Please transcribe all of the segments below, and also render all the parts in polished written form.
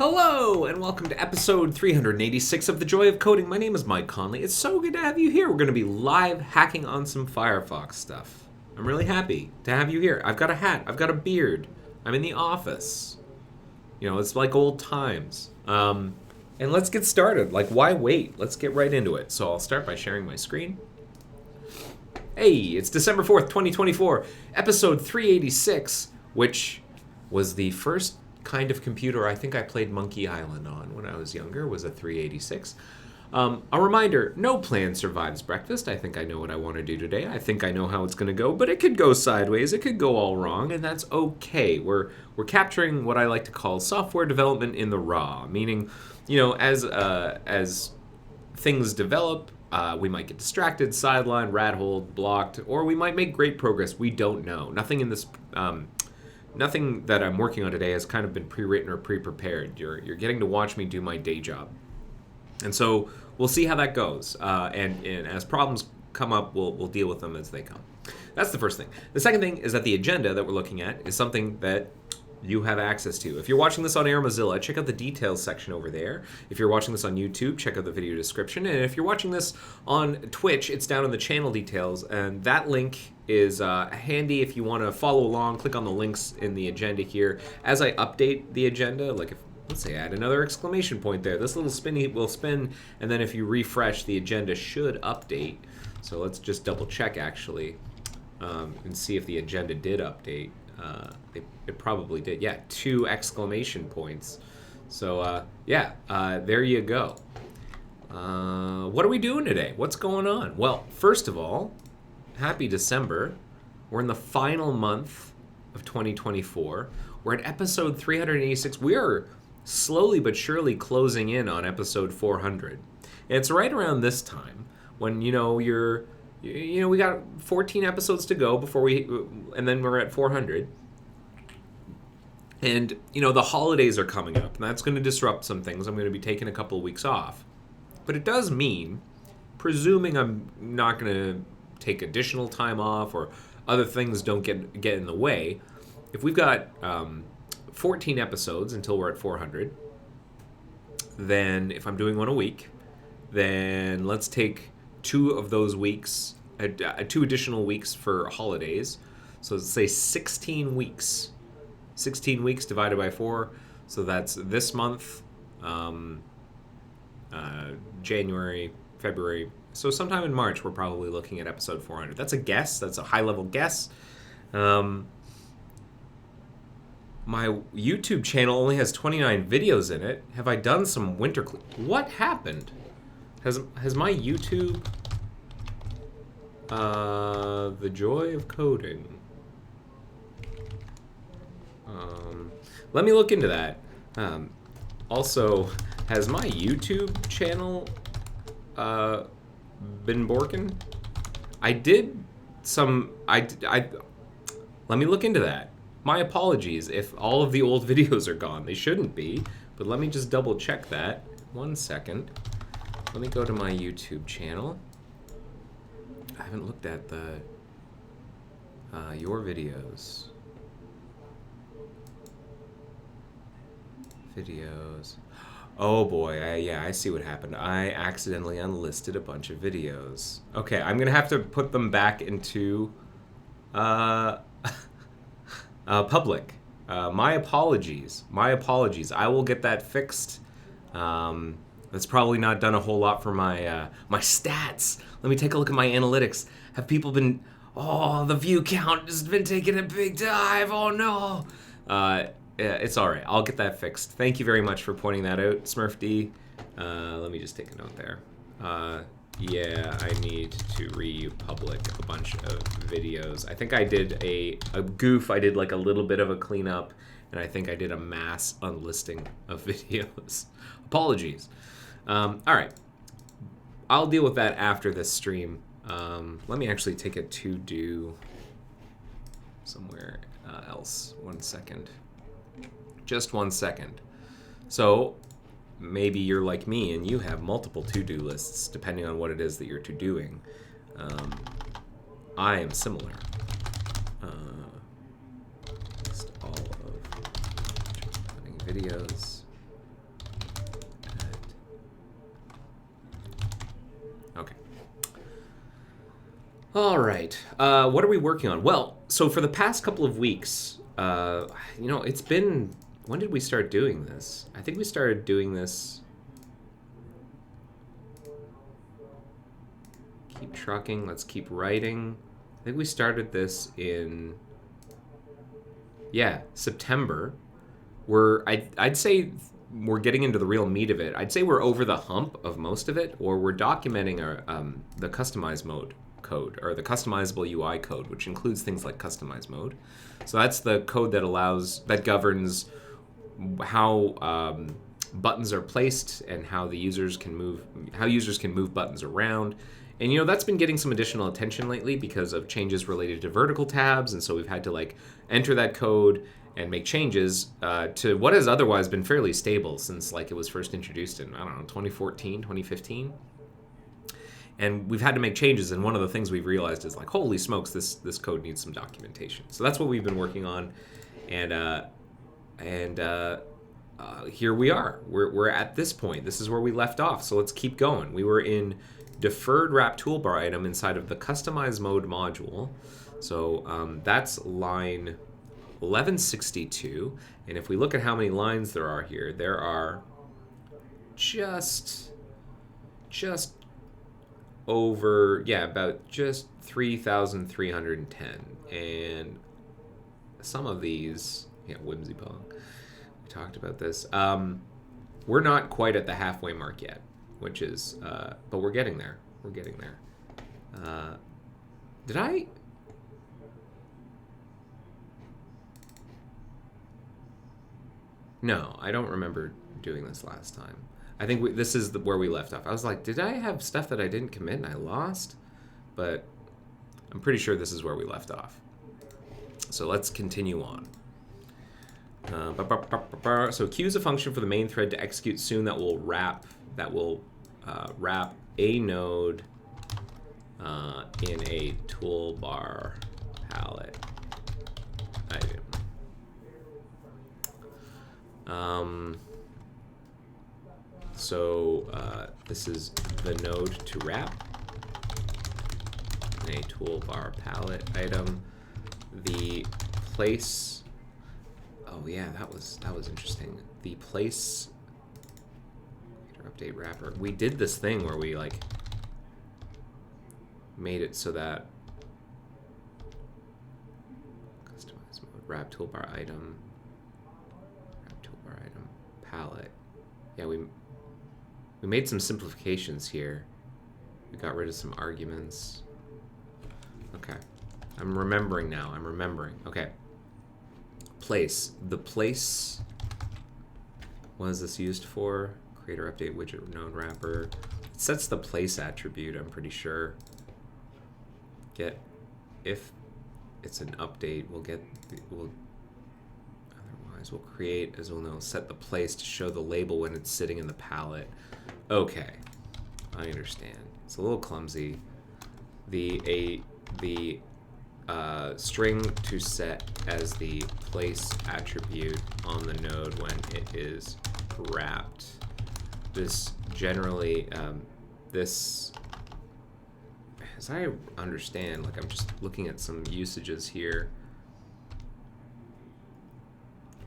Hello, and welcome to episode 386 of The Joy of Coding. My name is Mike Conley. It's so good to have you here. We're going to be live hacking on some Firefox stuff. I'm really happy to have you here. I've got a hat. I've got a beard. I'm in the office. You know, it's like old times. And let's get started. Like, why wait? Let's get right into it. So I'll start by sharing my screen. Hey, it's December 4th, 2024, episode 386, which was the first kind of computer I think I played Monkey Island on when I was younger, was a 386. A reminder, no plan survives breakfast. I think I know what I want to do today. I think I know how it's going to go, but it could go sideways. It could go all wrong, and that's okay. We're capturing what I like to call software development in the raw, meaning, you know, as things develop, we might get distracted, sidelined, rat-holed, blocked, or we might make great progress. We don't know. Nothing in this... Nothing that I'm working on today has kind of been pre-written or pre-prepared. You're getting to watch me do my day job. And so we'll see how that goes. And as problems come up, we'll deal with them as they come. That's the first thing. The second thing is that the agenda that we're looking at is something that you have access to. If you're watching this on Air Mozilla, check out the details section over there. If you're watching this on YouTube, check out the video description. And if you're watching this on Twitch, it's down in the channel details. And that link is handy if you want to follow along. Click on the links in the agenda here. As I update the agenda, like if, let's say, add another exclamation point there. This little spinny will spin, and then if you refresh, the agenda should update. So let's just double check actually and see if the agenda did update. It probably did. Yeah, 2 exclamation points. So there you go. What are we doing today? What's going on? Well, first of all, happy December. We're in the final month of 2024. We're at episode 386. We are slowly but surely closing in on episode 400. And it's right around this time when, we got 14 episodes to go and then we're at 400. And, the holidays are coming up, and that's going to disrupt some things. I'm going to be taking a couple of weeks off. But it does mean, presuming I'm not going to take additional time off or other things don't get in the way, if we've got 14 episodes until we're at 400, then if I'm doing one a week, then let's take 2 of those weeks, 2 additional weeks for holidays. So let's say 16 weeks. 16 weeks divided by 4, so that's this month, January, February. So sometime in March, we're probably looking at episode 400. That's a guess. That's a high-level guess. My YouTube channel only has 29 videos in it. Have I done some winter... What happened? Has my YouTube... The Joy of Coding... let me look into that. Also, has my YouTube channel been borking? I did some... let me look into that. My apologies if all of the old videos are gone. They shouldn't be, but let me just double check that. 1 second. Let me go to my YouTube channel. I haven't looked at the your videos. Videos. Oh boy, I see what happened. I accidentally unlisted a bunch of videos. Okay, I'm gonna have to put them back into public. My apologies. I will get that fixed. That's probably not done a whole lot for my my stats. Let me take a look at my analytics. Have people been... Oh, the view count has been taking a big dive. Oh no. It's all right. I'll get that fixed. Thank you very much for pointing that out, Smurf D. Let me just take a note there. Yeah, I need to republic a bunch of videos. I think I did a goof. I did like a little bit of a cleanup, and I think I did a mass unlisting of videos. Apologies. All right. I'll deal with that after this stream. Let me actually take a to-do somewhere else. 1 second. Just 1 second. So maybe you're like me and you have multiple to-do lists depending on what it is that you're to-doing. I am similar. List all of videos. All right. What are we working on? Well, so for the past couple of weeks, it's been. When did we start doing this? I think we started doing this. Keep trucking. Let's keep writing. I think we started this in. Yeah, September. I'd say we're getting into the real meat of it. I'd say we're over the hump of most of it, or we're documenting our the customize mode code or the customizable UI code, which includes things like customize mode. So that's the code that governs how buttons are placed and how users can move buttons around. And that's been getting some additional attention lately because of changes related to vertical tabs, and so we've had to enter that code and make changes to what has otherwise been fairly stable since it was first introduced in, I don't know, 2014, 2015. And we've had to make changes, and one of the things we've realized is holy smokes, this code needs some documentation. So that's what we've been working on, and here we are. We're at this point. This is where we left off. So let's keep going. We were in deferred wrap toolbar item inside of the customize mode module. So that's line 1162. And if we look at how many lines there are here, there are just over, about just 3,310. And some of these, whimsy pong. We talked about this. We're not quite at the halfway mark yet, which is, but we're getting there. We're getting there. Did I? No, I don't remember doing this last time. I think this is where we left off. I was like, did I have stuff that I didn't commit and I lost? But I'm pretty sure this is where we left off. So let's continue on. So queue is a function for the main thread to execute soon that will wrap a node in a toolbar palette item. This is the node to wrap in a toolbar palette item. The place. Oh yeah, that was interesting. The place. Update wrapper. We did this thing where we made it so that customize mode wrap toolbar item palette. Yeah, we made some simplifications here. We got rid of some arguments. Okay. I'm remembering now. Okay. Place. The place. What is this used for? Creator update widget node wrapper. It sets the place attribute, I'm pretty sure. If it's an update, otherwise we'll create, as we'll know, set the place to show the label when it's sitting in the palette. Okay, I understand. It's a little clumsy. The string to set as the place attribute on the node when it is wrapped. This generally, this, as I understand, I'm just looking at some usages here.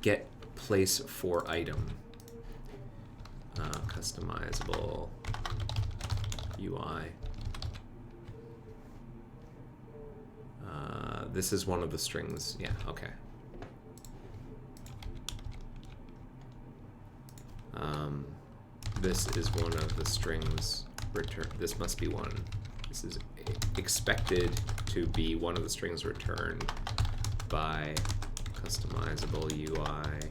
Get place for item. Customizable UI. This is one of the strings. Yeah, okay. This is one of the strings return. This must be one. This is expected to be one of the strings returned by customizable UI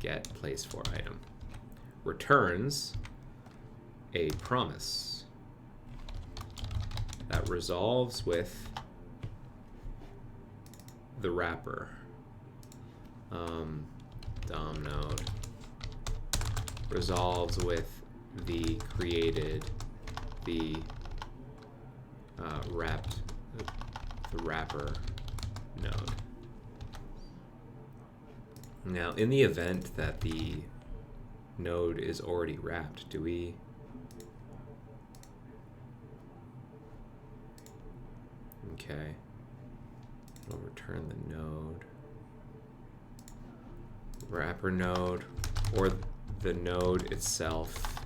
get place for item. Returns a promise that resolves with the wrapper. DOM node resolves with the created, the wrapper node. Now, in the event that the node is already wrapped, do we? Okay. It'll return the node. Wrapper node, or the node itself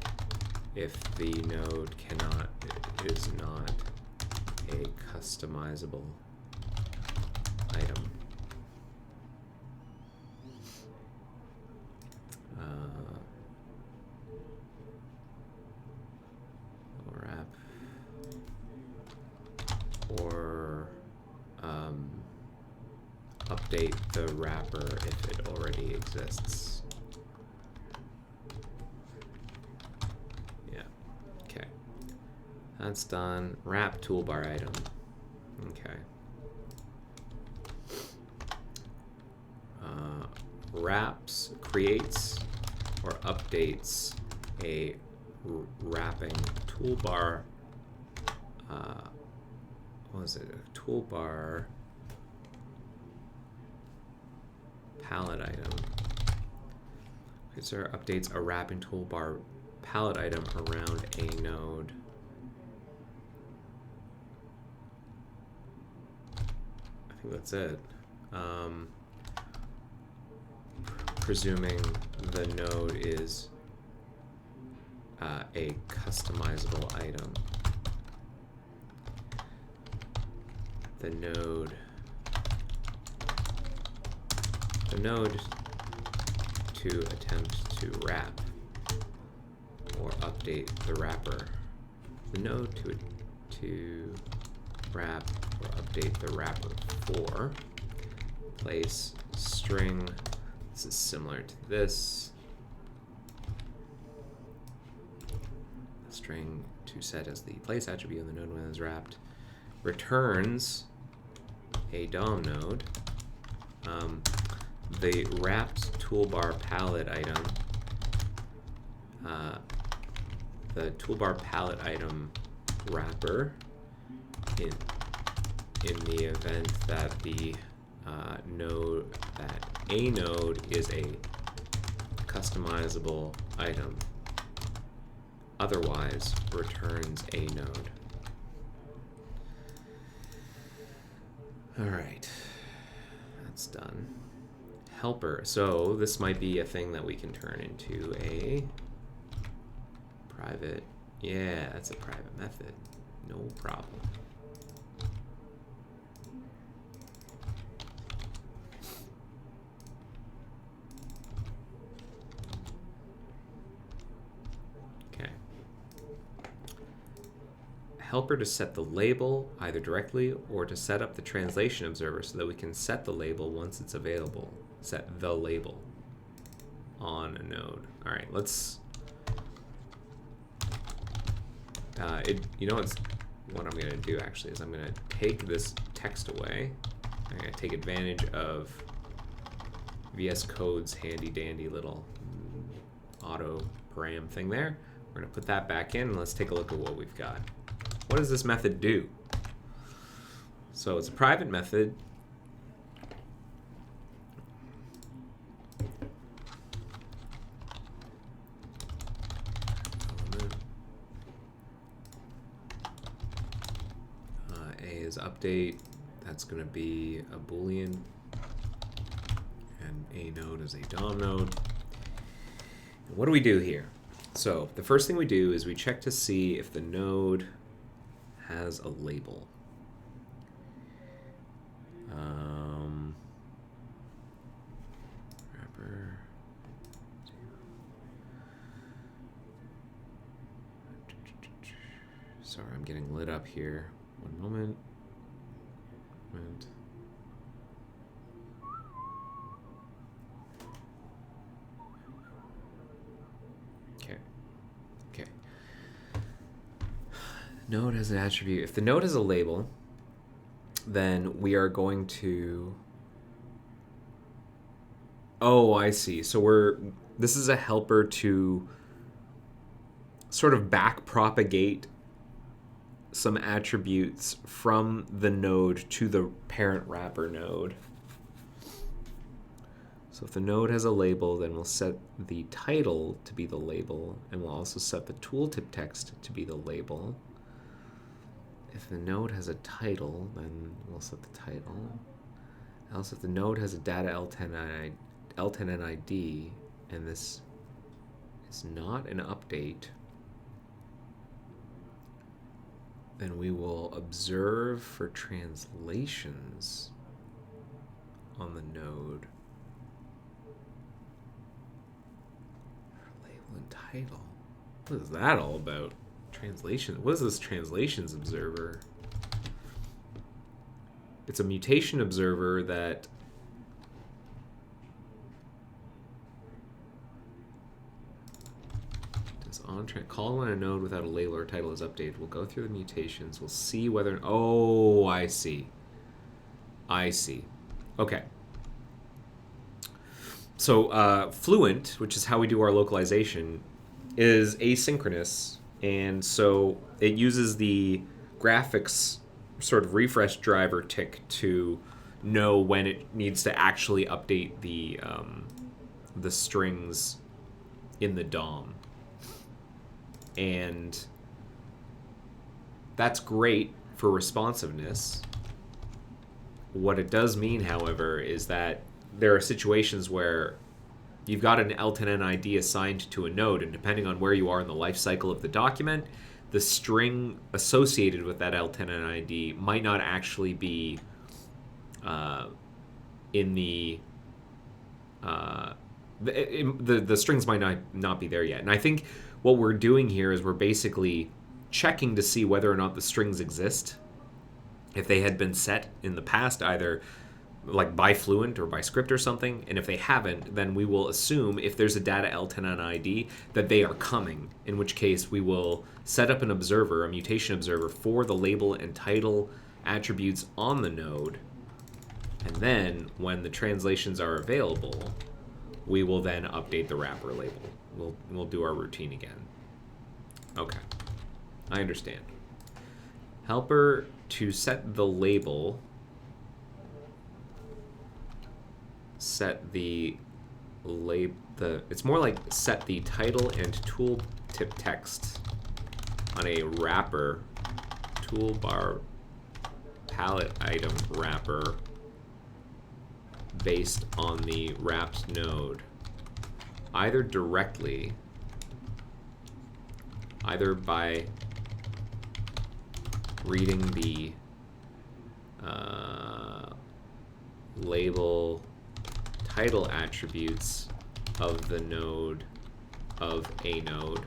if the node is not a customizable item. Wrap or update the wrapper if it already exists. Yeah, okay. That's done. Wrap toolbar item. Okay. Wraps, creates, or updates a wrapping toolbar. What was it? A toolbar palette item. Okay, so updates a wrapping toolbar palette item around a node. I think that's it. Presuming the node is a customizable item. The node to attempt to wrap or update the wrapper. The node to wrap or update the wrapper for place string. This is similar to this. String to set as the place attribute of the node when it's wrapped. Returns a DOM node. The wrapped toolbar palette item. The toolbar palette item wrapper in the event that the a node is a customizable item. Otherwise, returns a node. All right, that's done. Helper. So this might be a thing that we can turn into a private. Yeah, that's a private method. No problem. Helper to set the label either directly or to set up the translation observer so that we can set the label once it's available. Set the label on a node. All right, let's. You know what I'm going to do actually is I'm going to take this text away. I'm going to take advantage of VS Code's handy dandy little auto param thing there. We're going to put that back in and let's take a look at what we've got. What does this method do? So it's a private method. A is update. That's going to be a Boolean. And a node is a DOM node. What do we do here? So the first thing we do is we check to see if the node has a label. Wrapper. Sorry, I'm getting lit up here. One moment. Okay. Node has an attribute. If the node has a label, then we are going to. Oh, I see. So this is a helper to sort of back propagate some attributes from the node to the parent wrapper node. So if the node has a label, then we'll set the title to be the label, and we'll also set the tooltip text to be the label. If the node has a title, then we'll set the title. Else, if the node has a data L10N ID, and this is not an update, then we will observe for translations on the node. Label and title. What is that all about? Translation. What is this translations observer? It's a mutation observer that does call when a node without a label or title is updated. We'll go through the mutations. We'll see whether. Oh, I see. I see. Okay. So Fluent, which is how we do our localization, is asynchronous, and so it uses the graphics sort of refresh driver tick to know when it needs to actually update the strings in the DOM. And that's great for responsiveness. What it does mean, however, is that there are situations where you've got an L10N ID assigned to a node, and depending on where you are in the life cycle of the document, the string associated with that L10N ID might not actually be in the strings might not be there yet. And I think what we're doing here is we're basically checking to see whether or not the strings exist. If they had been set in the past, either like by Fluent or by script or something, and if they haven't, then we will assume if there's a data L10N ID that they are coming, in which case we will set up an observer, a mutation observer, for the label and title attributes on the node, and then when the translations are available, we will then update the wrapper label. We'll do our routine again. Okay, I understand. Helper to set the label. Set the it's more like set the title and tooltip text on a wrapper, toolbar palette item wrapper based on the wrapped node, either directly, either by reading the label title attributes of the node of a node,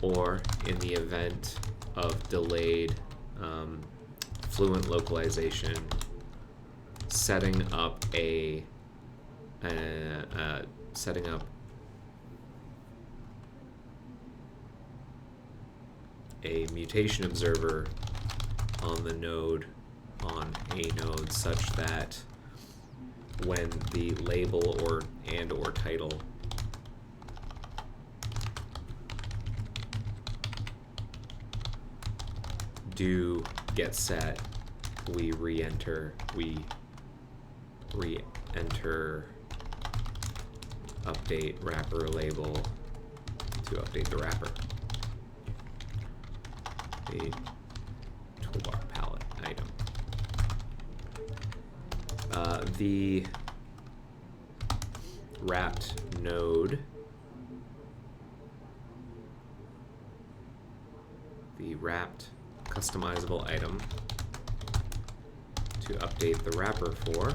or in the event of delayed Fluent localization, setting up a mutation observer on the node on a node such that when the label or title do get set, we re-enter update wrapper label to update the wrapper. The toolbar palette item. The wrapped node, the wrapped customizable item to update the wrapper for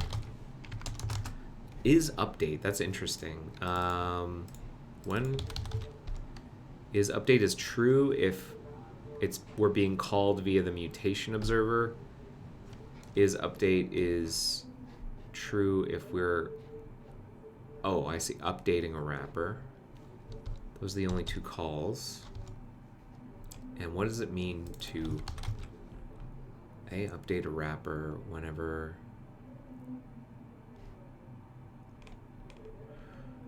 is update. That's interesting. When is update is true if we're being called via the mutation observer. Is update is true if we're, oh, I see, updating a wrapper. Those are the only two calls. And what does it mean to update a wrapper whenever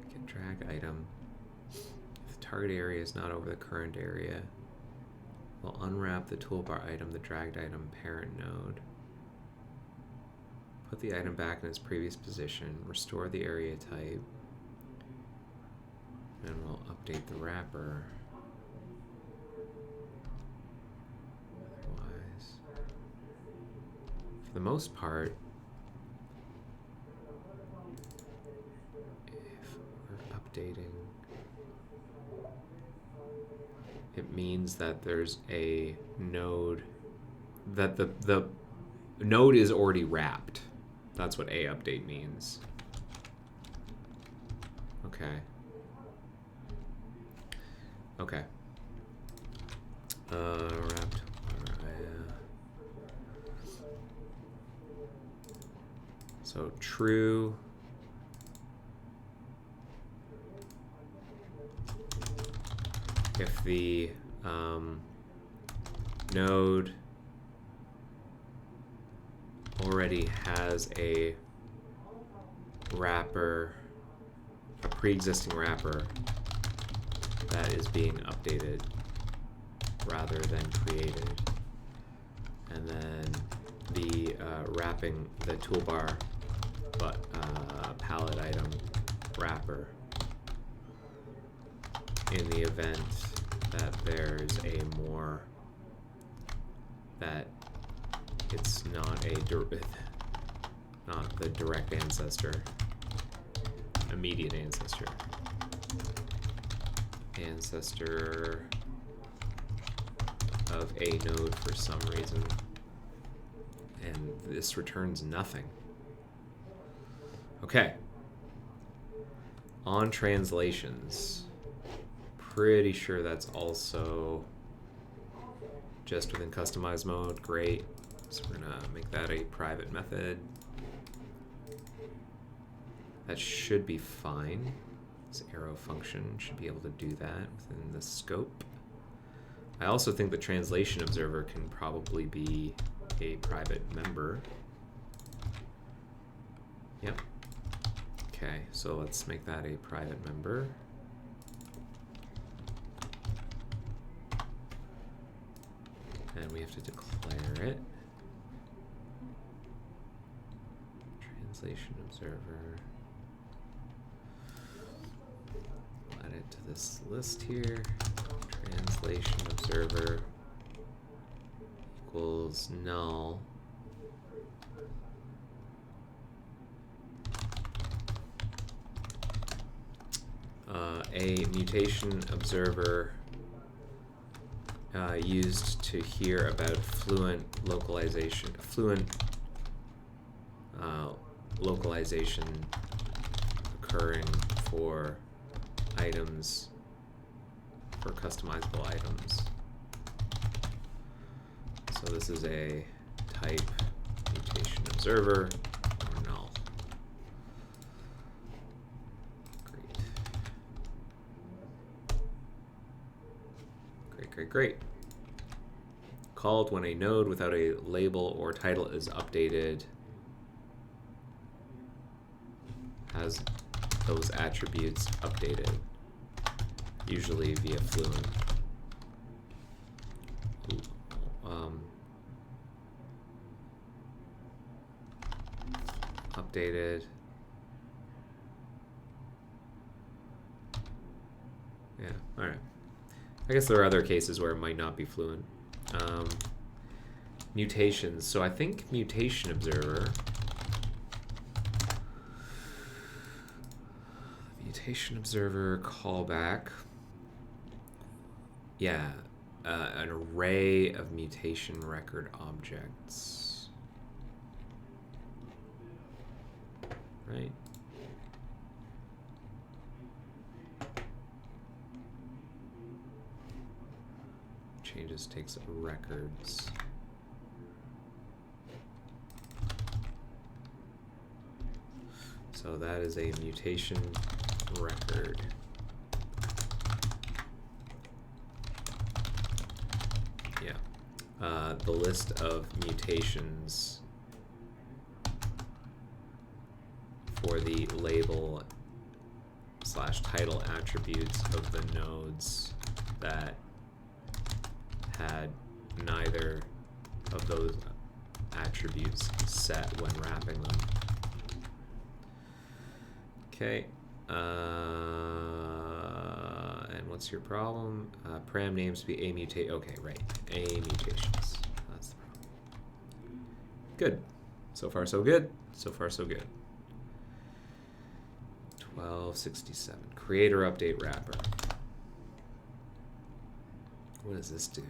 get drag item? If the target area is not over the current area, we'll unwrap the toolbar item, the dragged item parent node. Put the item back in its previous position, restore the area type, and we'll update the wrapper. the most part, if we're updating, it means that there's a node, that the node is already wrapped. That's what a update means. Okay. Okay. Wrapped. So true. If the node already has a wrapper, a pre-existing wrapper that is being updated rather than created, and then the wrapping the toolbar but palette item wrapper in the event that there's a more, that it's not not the direct ancestor, immediate ancestor of a node for some reason, and this returns nothing. Okay. On translations, pretty sure that's also just within customize mode. Great. So we're gonna make that a private method. That should be fine. This arrow function should be able to do that within the scope. I also think the translation observer can probably be a private member. Yep. Okay, so let's make that a private member. And we have to declare it. Translation observer. Add it to this list here. Translation observer equals null. A mutation observer used to hear about fluent localization occurring for items, for customizable items. So this is a type mutation observer or null. Great. Called when a node without a label or title is updated, has those attributes updated, usually via fluent. Updated. Yeah, all right. I guess there are other cases where it might not be fluent. Mutations. So I think mutation observer. Mutation observer callback. Yeah, an array of mutation record objects. Right? Changes takes records. So that is a mutation record. Yeah. The list of mutations for the label / title attributes of the nodes that had neither of those attributes set when wrapping them. Okay. And what's your problem? Param names to be a mutate. Okay, right. A mutations. That's the problem. Good. So far, so good. So far, so good. 1267. Create or update wrapper. What does this do?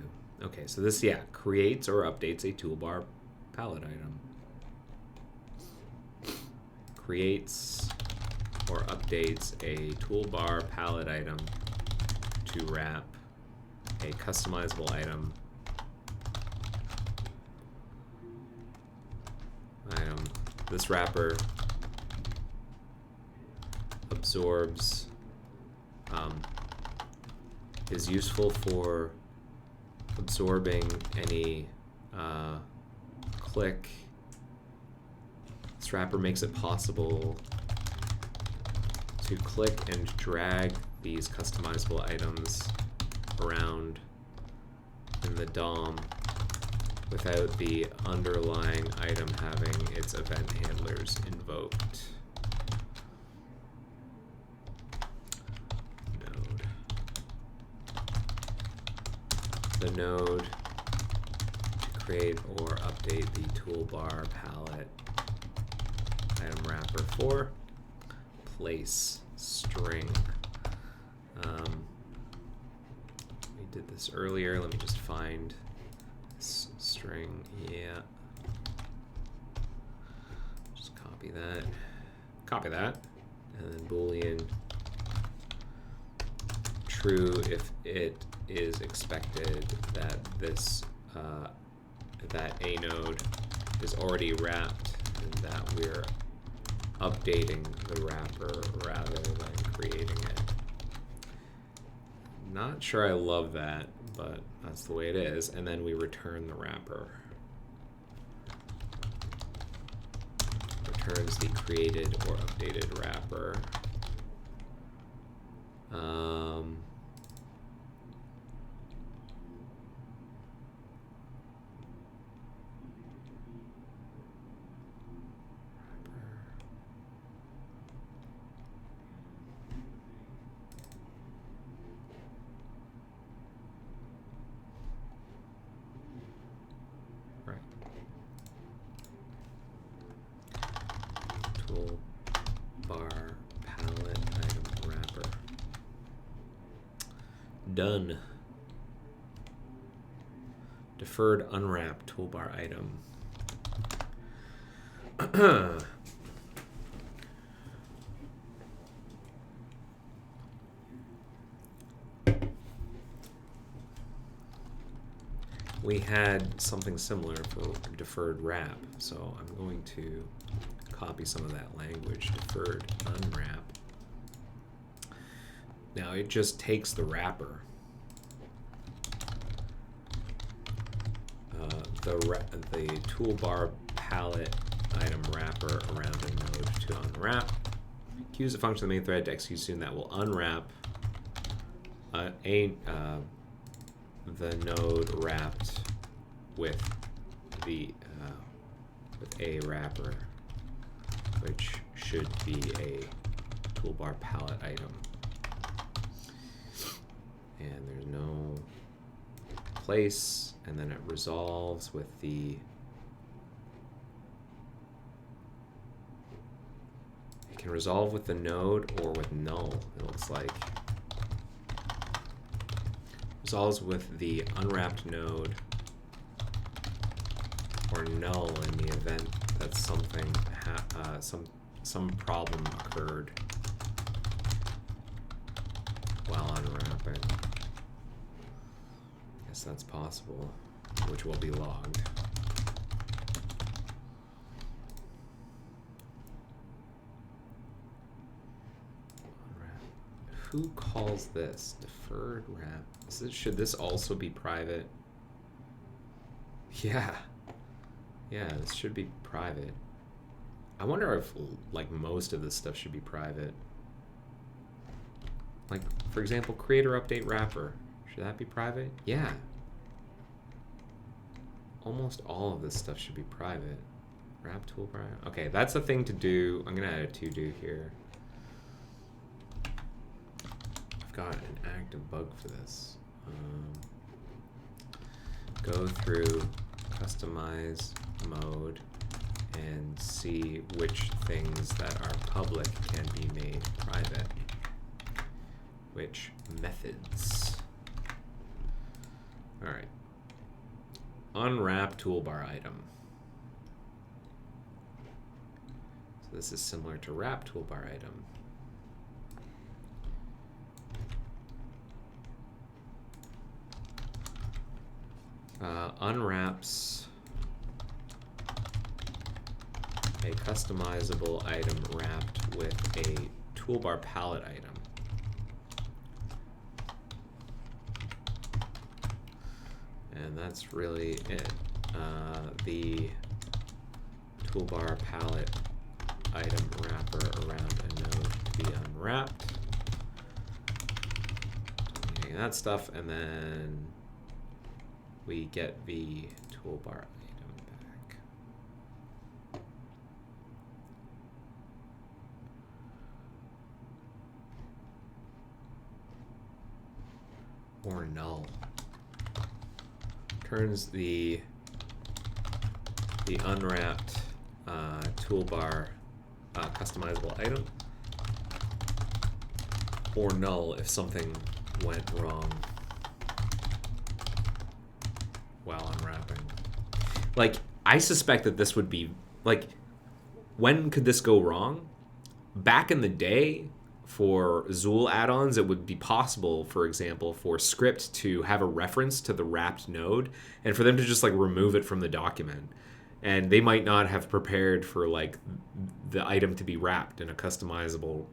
Okay, so this, yeah, creates or updates a toolbar palette item. Creates or updates a toolbar palette item to wrap a customizable item. This wrapper absorbs, is useful for absorbing any click. This wrapper makes it possible to click and drag these customizable items around in the DOM without the underlying item having its event handlers invoked. Node. The node to create or update the toolbar palette item wrapper for place string. We did this earlier. Let me just find this string. Yeah. Just copy that. Copy that. And then Boolean true if it is expected that this that a node is already wrapped and that we're updating the wrapper rather than creating it. Not sure I love that, but that's the way it is. And then we return the wrapper. Returns the created or updated wrapper. Toolbar palette item wrapper. Done. Deferred unwrap toolbar item. We had something similar for deferred wrap, so I'm going to copy some of that language, deferred unwrap. Now it just takes the wrapper, the toolbar palette item wrapper around a node to unwrap. Use a function of the main thread to execute soon that will unwrap the node wrapped with the with a wrapper, which should be a toolbar palette item. And there's no place, and then it resolves with the it can resolve with the node or with null, it looks like. Resolves with the unwrapped node or null in the event that something some problem occurred while unwrapping. Guess that's possible, which will be logged. Who calls this deferred wrap? Should this also be private? Yeah. Yeah, this should be private. I wonder if, like, most of this stuff should be private. Like, for example, creator update wrapper. Should that be private? Yeah. Almost all of this stuff should be private. Wrap toolbar. Okay, that's a thing to do. I'm going to add a to-do here. I've got an active bug for this. Go through customize mode and see which things that are public can be made private. Which methods? All right. Unwrap toolbar item. So this is similar to wrap toolbar item. Unwraps a customizable item wrapped with a toolbar palette item. And that's really it. The toolbar palette item wrapper around a node to be unwrapped. Okay, that stuff, and then we get the toolbar item back. Or null. Turns the unwrapped toolbar customizable item, or null if something went wrong while unwrapping. Like, I suspect that this would be, like, when could this go wrong? Back in the day, for Zool add-ons, it would be possible, for example, for script to have a reference to the wrapped node and for them to just, like, remove it from the document. And they might not have prepared for, like, the item to be wrapped in a customizable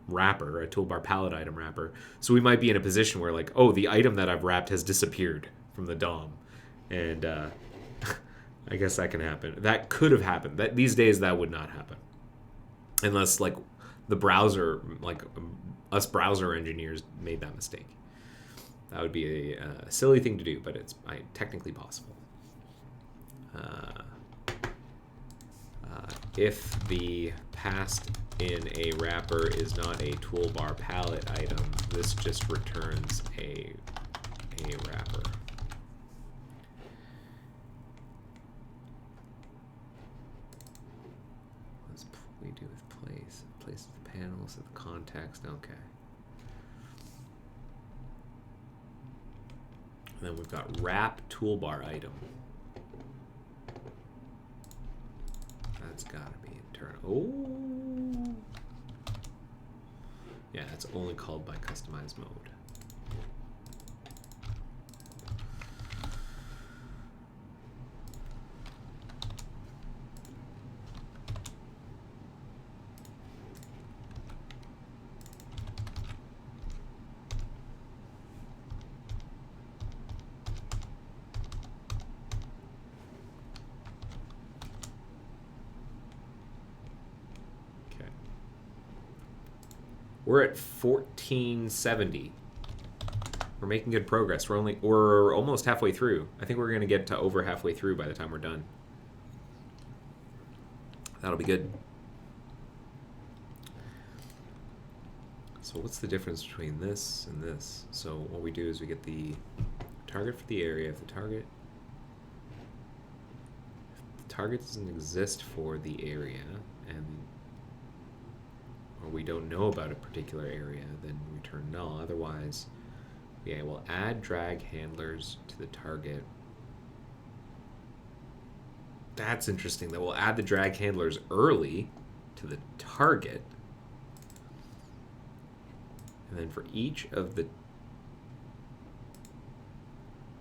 wrapper, a toolbar palette item wrapper. So we might be in a position where, like, oh, the item that I've wrapped has disappeared from the DOM. And I guess that can happen. That could have happened. These days, that would not happen. Unless, like, the browser, like, us browser engineers made that mistake. That would be a silly thing to do, but it's technically possible. If the passed in a wrapper is not a toolbar palette item, this just returns a wrapper. What's we do with place? Places the panels of the context. Okay. And then we've got wrap toolbar item. That's got to be internal. Oh. Yeah, it's only called by customized mode. We're at 1470. We're making good progress. We're almost halfway through. I think we're going to get to over halfway through by the time we're done. That'll be good. So what's the difference between this and this? So what we do is we get the target for the area. If the target doesn't exist for the area, or we don't know about a particular area, then return null. Otherwise, yeah, we'll add drag handlers to the target. That's interesting that we'll add the drag handlers early to the target. And then for each of the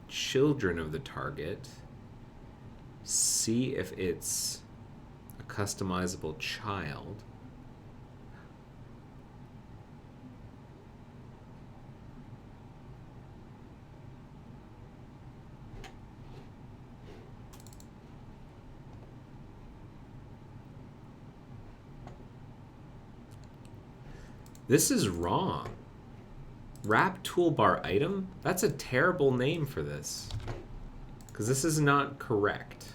children of the target, see if it's a customizable child. This is wrong. Wrap toolbar item? That's a terrible name for this. Because this is not correct.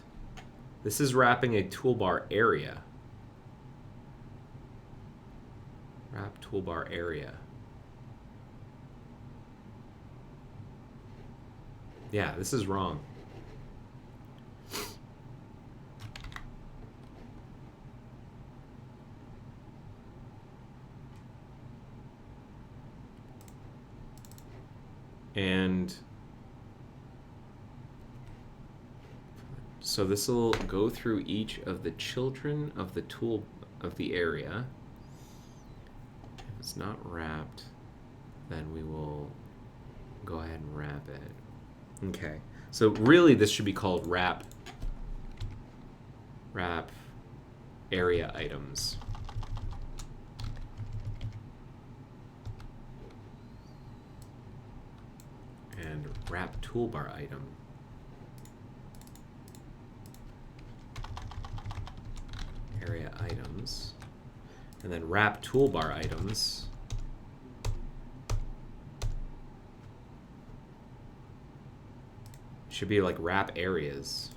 This is wrapping a toolbar area. Wrap toolbar area. Yeah, this is wrong. And so this will go through each of the children of the tool of the area. If it's not wrapped, then we will go ahead and wrap it. Okay. So really this should be called wrap area items. And wrap toolbar item. Area items. And then wrap toolbar items. Should be like wrap areas.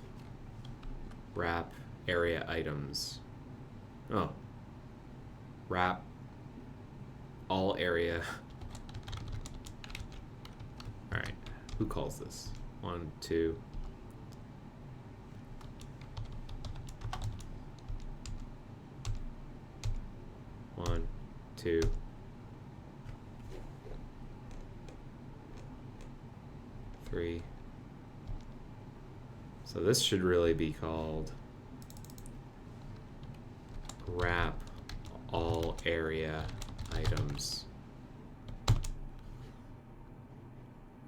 Wrap area items. Oh. Wrap all area. All right. Who calls this? 1, 2. One, two. Three. So this should really be called wrap all area items.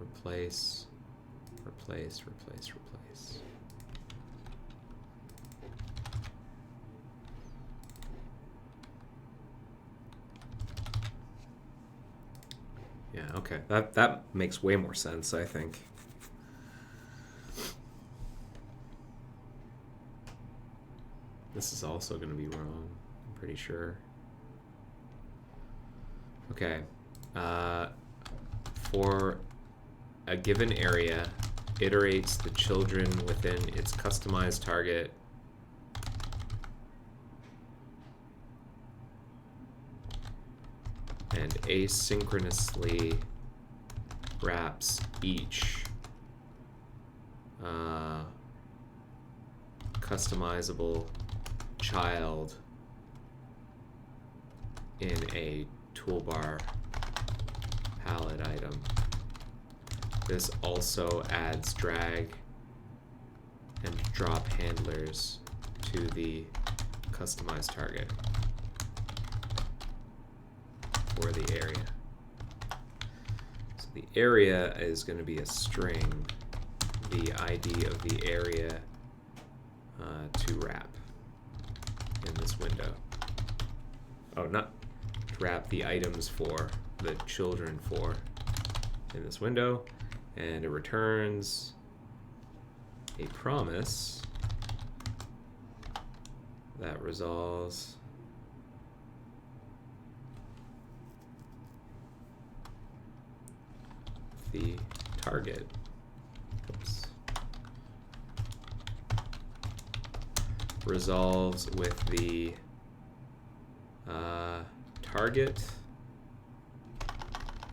Replace, replace, replace, replace. Yeah, okay. That makes way more sense, I think. This is also going to be wrong, I'm pretty sure. Okay. For a given area, iterates the children within its customized target and asynchronously wraps each customizable child in a toolbar palette item. This also adds drag and drop handlers to the customized target for the area. So the area is going to be a string, the ID of the area to wrap in this window. Oh, not to wrap the items for, the children for in this window. And it returns a promise that resolves the target. Oops. Resolves with the target,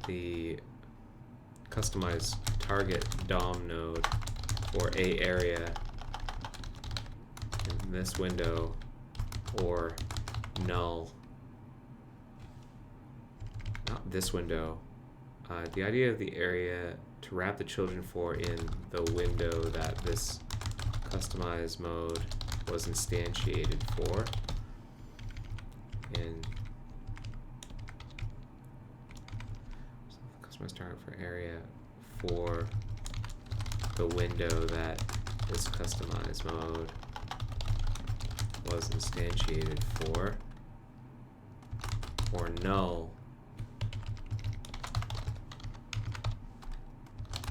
the customized target DOM node for a area in this window, or null, not this window. The idea of the area to wrap the children for in the window that this customized mode was instantiated for. And so customized target for area for the window that this customized mode was instantiated for, or null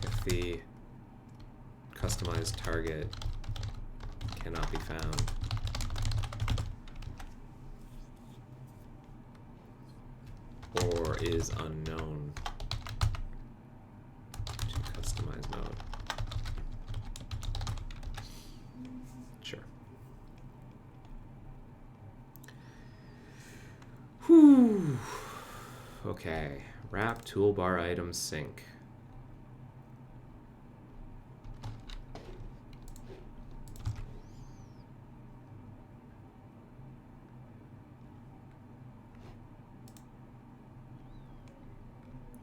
if the customized target cannot be found. Or is unknown to customize mode. Sure. Whew. Okay. Wrap toolbar item sync.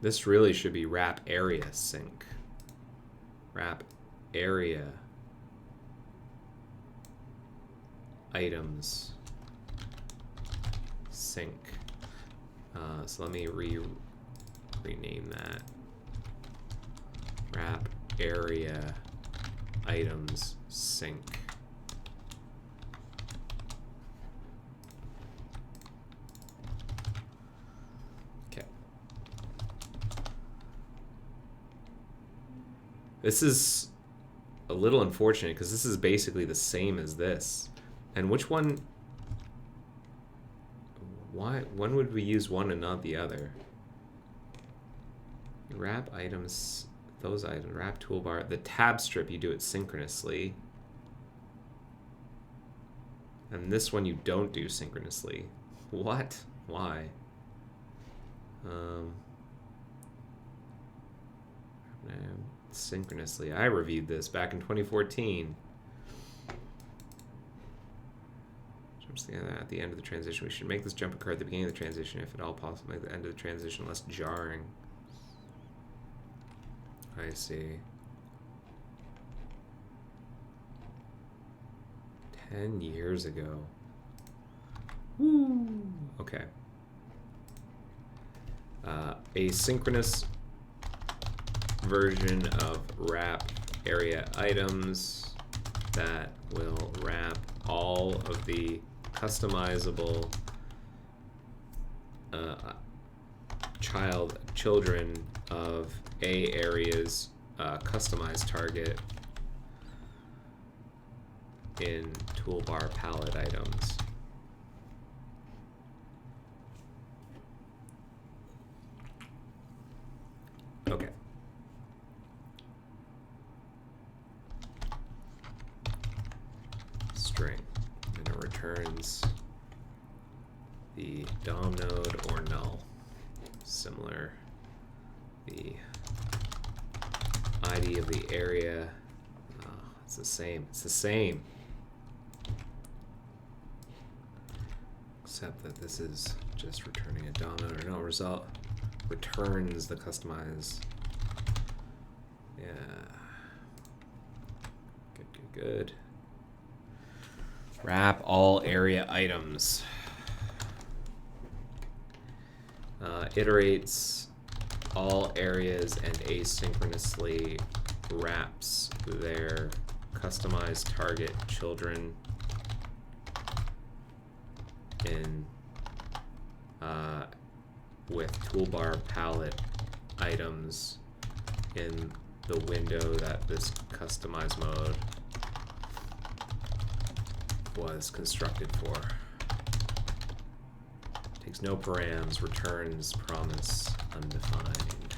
This really should be wrap area sync. Wrap area items sync. So let me rename that. Wrap area items sync. Okay. This is a little unfortunate because this is basically the same as this. And which one? Why? When would we use one and not the other? Wrap items, those items, wrap toolbar. The tab strip, you do it synchronously. And this one you don't do synchronously. What? Why? Synchronously. I reviewed this back in 2014. At the end of the transition, we should make this jump occur at the beginning of the transition, if at all possible. Make the end of the transition less jarring. I see. 10 years ago. Woo! Okay. Asynchronous version of wrap area items that will wrap all of the customizable children of A area's customized target in toolbar palette items. Okay. String. And it returns the DOM node or null. Similar. The ID of the area. Oh, it's the same. It's the same. Except that this is just returning a DOM node or null result. Returns the customized. Yeah. Good, good, good. Wrap all area items. Iterates all areas and asynchronously wraps their customized target children in with toolbar palette items in the window that this customized mode was constructed for. Takes no params, returns promise undefined.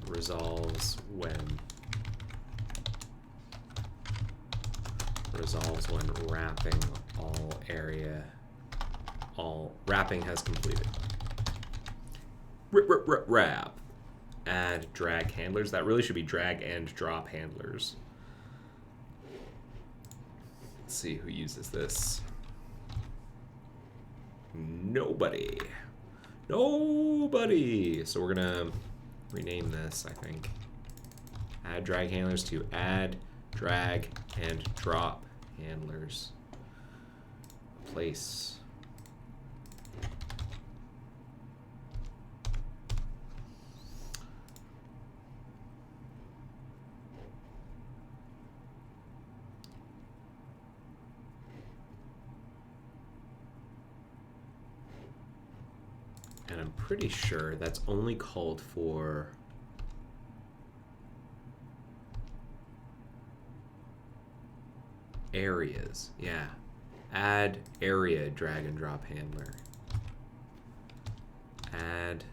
Resolves when wrapping all area, wrapping has completed. Wrap. Add drag handlers. That really should be drag and drop handlers. Let's see who uses this. Nobody. Nobody. So we're gonna rename this, I think. Add drag handlers to add, drag, and drop handlers. Place. And I'm pretty sure that's only called for areas. Yeah. Add area drag and drop handler. Add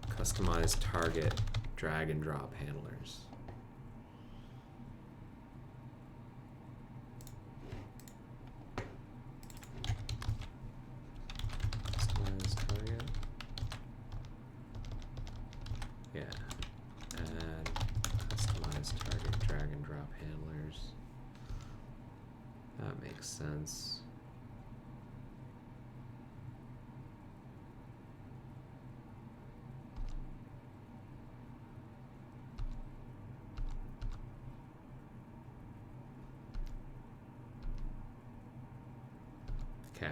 customized target drag and drop handlers. Customized target. Yeah. Add sense. Okay.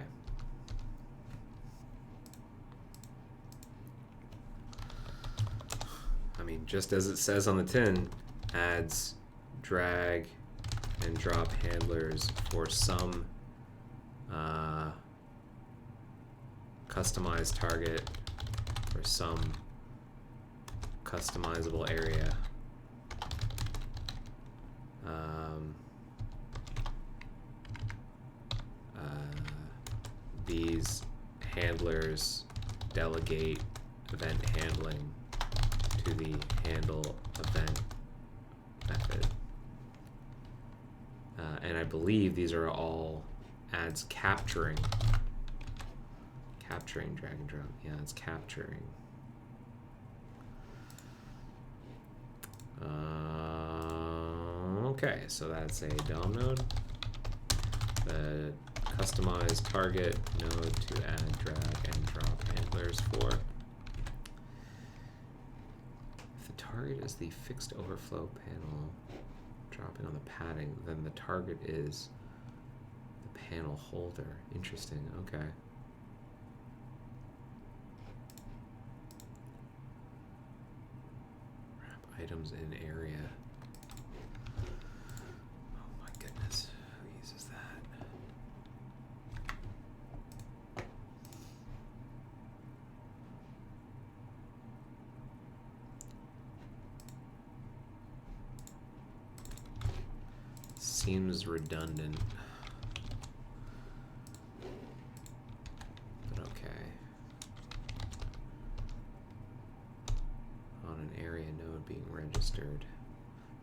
I mean, just as it says on the tin, adds drag and drop handlers for some customized target or some customizable area. These handlers delegate event handling to the handle event method. And I believe these are all adds capturing drag and drop. Yeah, it's capturing. Okay, so that's a DOM node. The customized target node to add drag and drop handlers for. If the target is the fixed overflow panel dropping on the padding, then the target is the panel holder. Interesting, okay. Wrap items in area. Oh my goodness, who uses that? Seems redundant, but okay. On an area node being registered.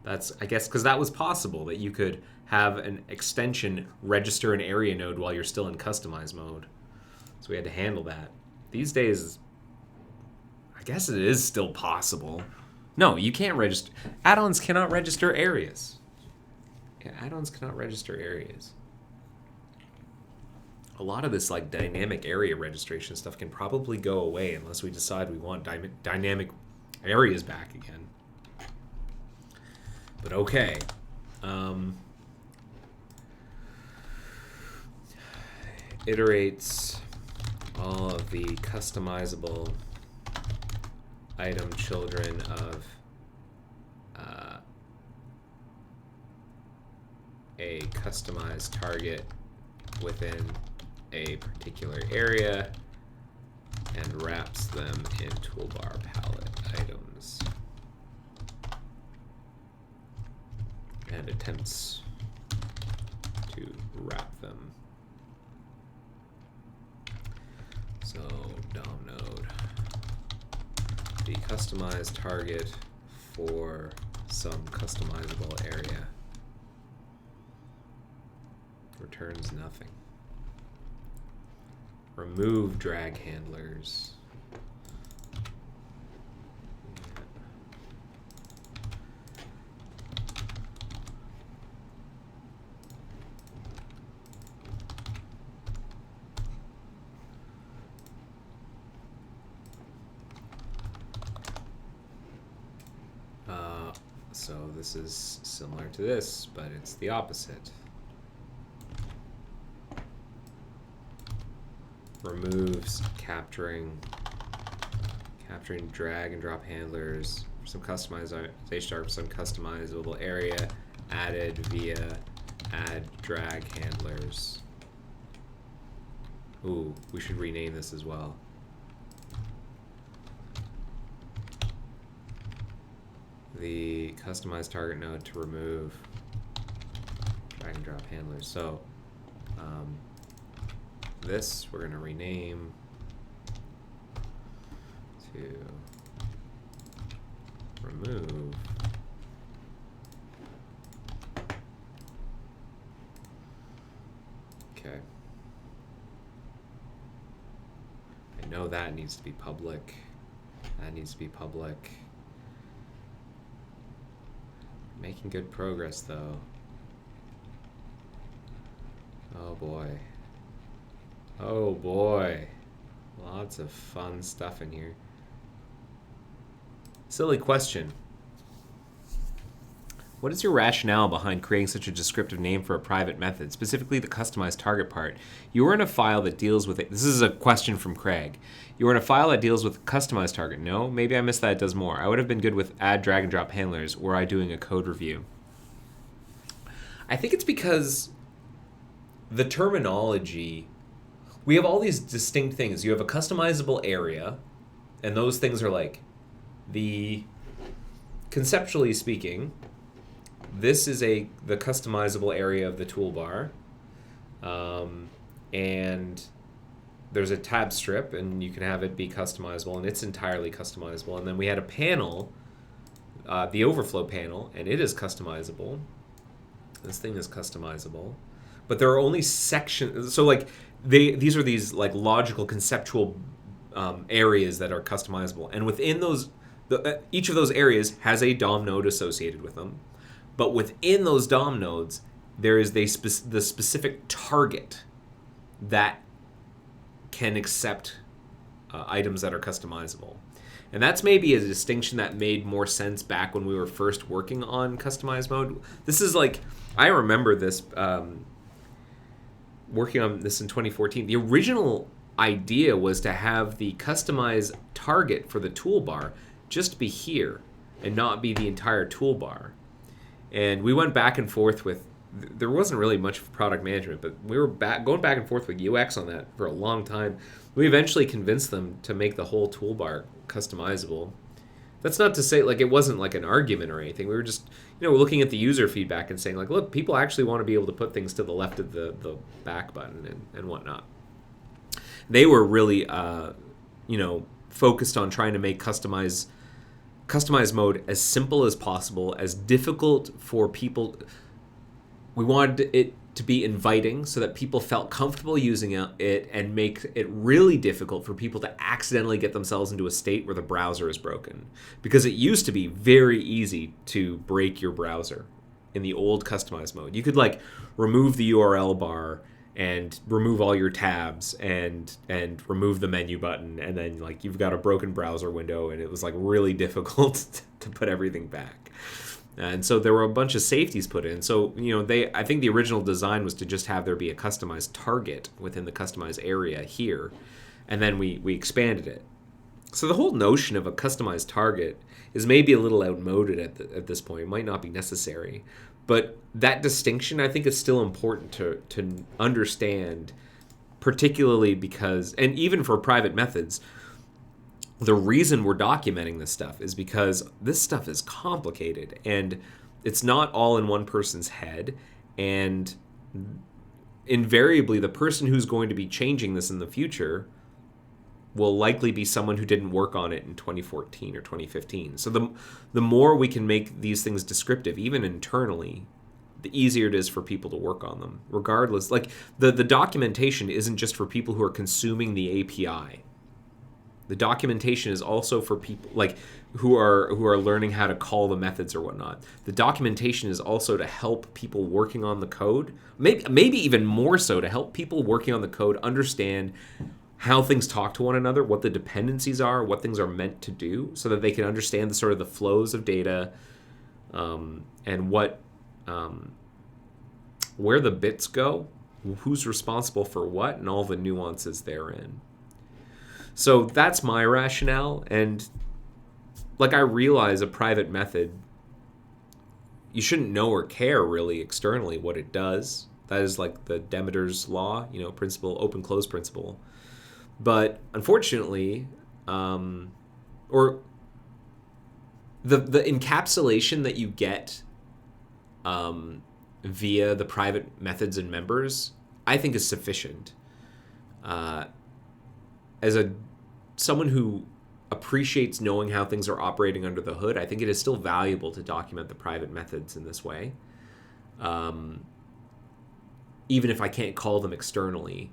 That's, I guess, because that was possible, that you could have an extension register an area node while you're still in customize mode. So we had to handle that. These days, I guess it is still possible. No, you can't register. Add-ons cannot register areas. Yeah, add-ons cannot register areas. A lot of this like dynamic area registration stuff can probably go away unless we decide we want dynamic areas back again. But okay. Iterates all of the customizable item children of a customized target within a particular area and wraps them in toolbar palette items and attempts to wrap them. So DOM node, the customized target for some customizable area returns nothing. Remove drag handlers. So this is similar to this, but it's the opposite. Removes capturing drag and drop handlers for some customization for some customizable area added via add drag handlers. Ooh, we should rename this as well. The customized target node to remove drag and drop handlers. So this we're going to rename to remove okay. I know that needs to be public. That needs to be public. Making good progress though. Oh boy. Oh boy. Lots of fun stuff in here. Silly question. What is your rationale behind creating such a descriptive name for a private method, specifically the customized target part? You are in a file that deals with it. This is a question from Craig. You are in a file that deals with customized target. No, maybe I missed that. It does more. I would have been good with add drag and drop handlers were I doing a code review. I think it's because the terminology, we have all these distinct things. You have a customizable area, and those things are like conceptually speaking, this is the customizable area of the toolbar, and there's a tab strip, and you can have it be customizable, and it's entirely customizable. And then we had a panel, the overflow panel, and it is customizable. This thing is customizable, but there are only sections. So like these are these like logical conceptual areas that are customizable, and within those, each of those areas has a DOM node associated with them. But within those DOM nodes, there is the specific target that can accept items that are customizable. And that's maybe a distinction that made more sense back when we were first working on customized mode. This is like, I remember this, working on this in 2014. The original idea was to have the customized target for the toolbar just be here and not be the entire toolbar. And we went back and forth with, there wasn't really much product management, but we were going back and forth with UX on that for a long time. We eventually convinced them to make the whole toolbar customizable. That's not to say, like, it wasn't like an argument or anything. We were just, looking at the user feedback and saying, like, look, people actually want to be able to put things to the left of the back button and whatnot. They were really, focused on trying to make customized mode as simple as possible, as difficult for people. We wanted it to be inviting so that people felt comfortable using it, and make it really difficult for people to accidentally get themselves into a state where the browser is broken. Because it used to be very easy to break your browser in the old customized mode. You could like remove the URL bar and remove all your tabs and remove the menu button, and then like you've got a broken browser window, and it was like really difficult to put everything back. And so there were a bunch of safeties put in. So, I think the original design was to just have there be a customized target within the customized area here, and then we expanded it. So the whole notion of a customized target is maybe a little outmoded at this point. It might not be necessary. But that distinction, I think, is still important to understand, particularly because, and even for private methods, the reason we're documenting this stuff is because this stuff is complicated, and it's not all in one person's head, and invariably the person who's going to be changing this in the future will likely be someone who didn't work on it in 2014 or 2015. So the more we can make these things descriptive, even internally, the easier it is for people to work on them. Regardless, like the documentation isn't just for people who are consuming the API. The documentation is also for people like who are learning how to call the methods or whatnot. The documentation is also to help people working on the code, maybe even more so to help people working on the code understand how things talk to one another, what the dependencies are, what things are meant to do, so that they can understand the sort of the flows of data, and what where the bits go, who's responsible for what, and all the nuances therein. So that's my rationale, and like I realize a private method, you shouldn't know or care really externally what it does. That is like the Demeter's law, principle, open close principle. But unfortunately, or the encapsulation that you get via the private methods and members, I think is sufficient. As someone who appreciates knowing how things are operating under the hood, I think it is still valuable to document the private methods in this way, even if I can't call them externally.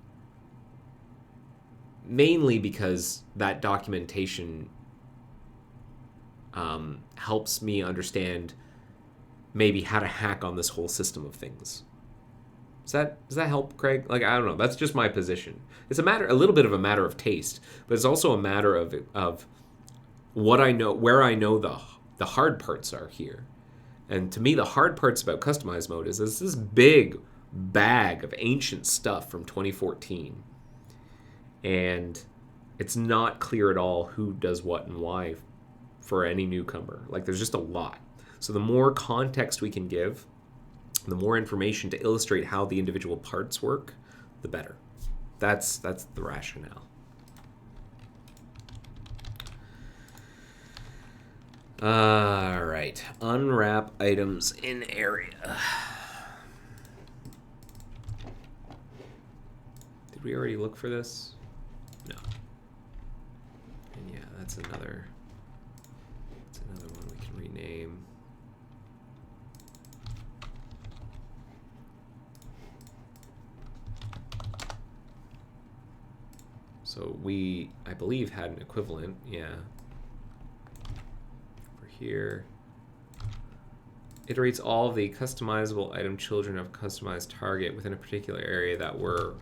Mainly because that documentation helps me understand maybe how to hack on this whole system of things. Does that help, Craig? Like, I don't know. That's just my position. It's a little bit of a matter of taste, but it's also a matter of what I know, where I know the hard parts are here. And to me, the hard parts about customized mode is this big bag of ancient stuff from 2014, and it's not clear at all who does what and why for any newcomer. Like, there's just a lot. So the more context we can give, the more information to illustrate how the individual parts work, the better. That's the rationale. All right, unwrap items in area. Did we already look for this? No. And yeah, that's another one we can rename. So we, I believe, had an equivalent, yeah. For here, iterates all the customizable item children of customized target within a particular area that were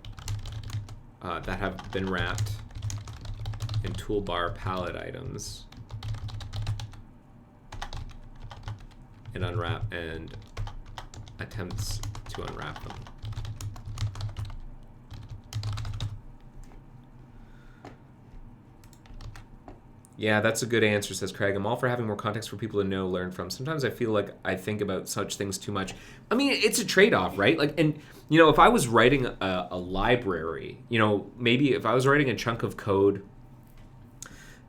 that have been wrapped in toolbar palette items, and unwrap and attempts to unwrap them. Yeah, that's a good answer, says Craig. I'm all for having more context for people to know, learn from. Sometimes I feel like I think about such things too much. I mean, it's a trade-off, right? Like, and, you know, if I was writing a library, you know, maybe if I was writing a chunk of code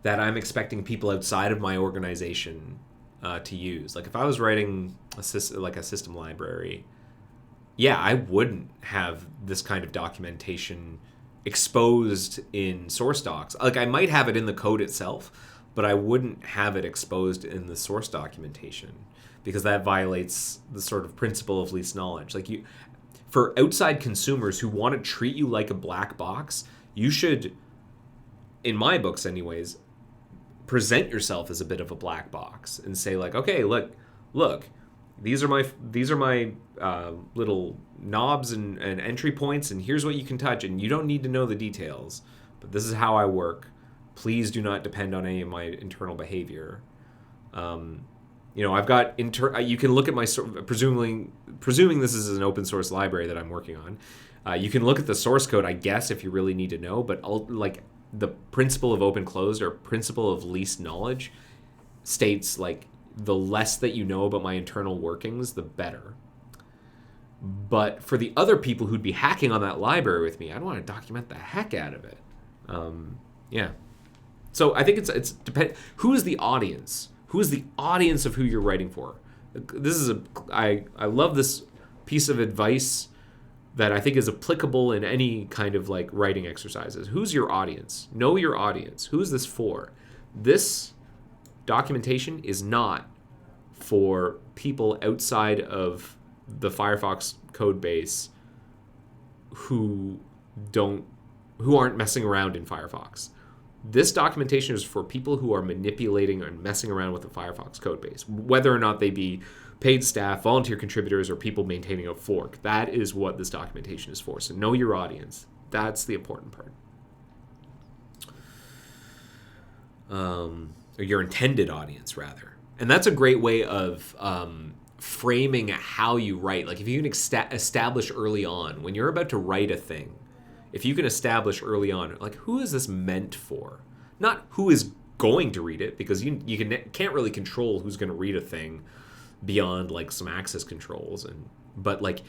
that I'm expecting people outside of my organization to use, like if I was writing a system library, yeah, I wouldn't have this kind of documentation exposed in source docs. Like, I might have it in the code itself, but I wouldn't have it exposed in the source documentation, because that violates the sort of principle of least knowledge. Like, for outside consumers who want to treat you like a black box, you should, in my books anyways, present yourself as a bit of a black box and say, like, okay, look, these are my little knobs and entry points, and here's what you can touch, and you don't need to know the details, but this is how I work. Please do not depend on any of my internal behavior. You know, I've got you can look at my presuming this is an open source library that I'm working on. You can look at the source code, I guess, if you really need to know, but like the principle of open closed, or principle of least knowledge, states like, the less that you know about my internal workings, the better. But for the other people who'd be hacking on that library with me, I'd want to document the heck out of it. Yeah. So I think it's who is the audience? Who is the audience of who you're writing for? This is I love this piece of advice that I think is applicable in any kind of like writing exercises. Who's your audience? Know your audience. Who's this for? This documentation is not for people outside of the Firefox code base who aren't messing around in Firefox. This documentation is for people who are manipulating and messing around with the Firefox code base, whether or not they be paid staff, volunteer contributors, or people maintaining a fork. That is what this documentation is for. So know your audience. That's the important part. Or your intended audience, rather. And that's a great way of framing how you write. Like, if you can establish early on, when you're about to write a thing, if you can establish early on, like, who is this meant for? Not who is going to read it, because you can't really control who's going to read a thing beyond, like, some access controls. But, like,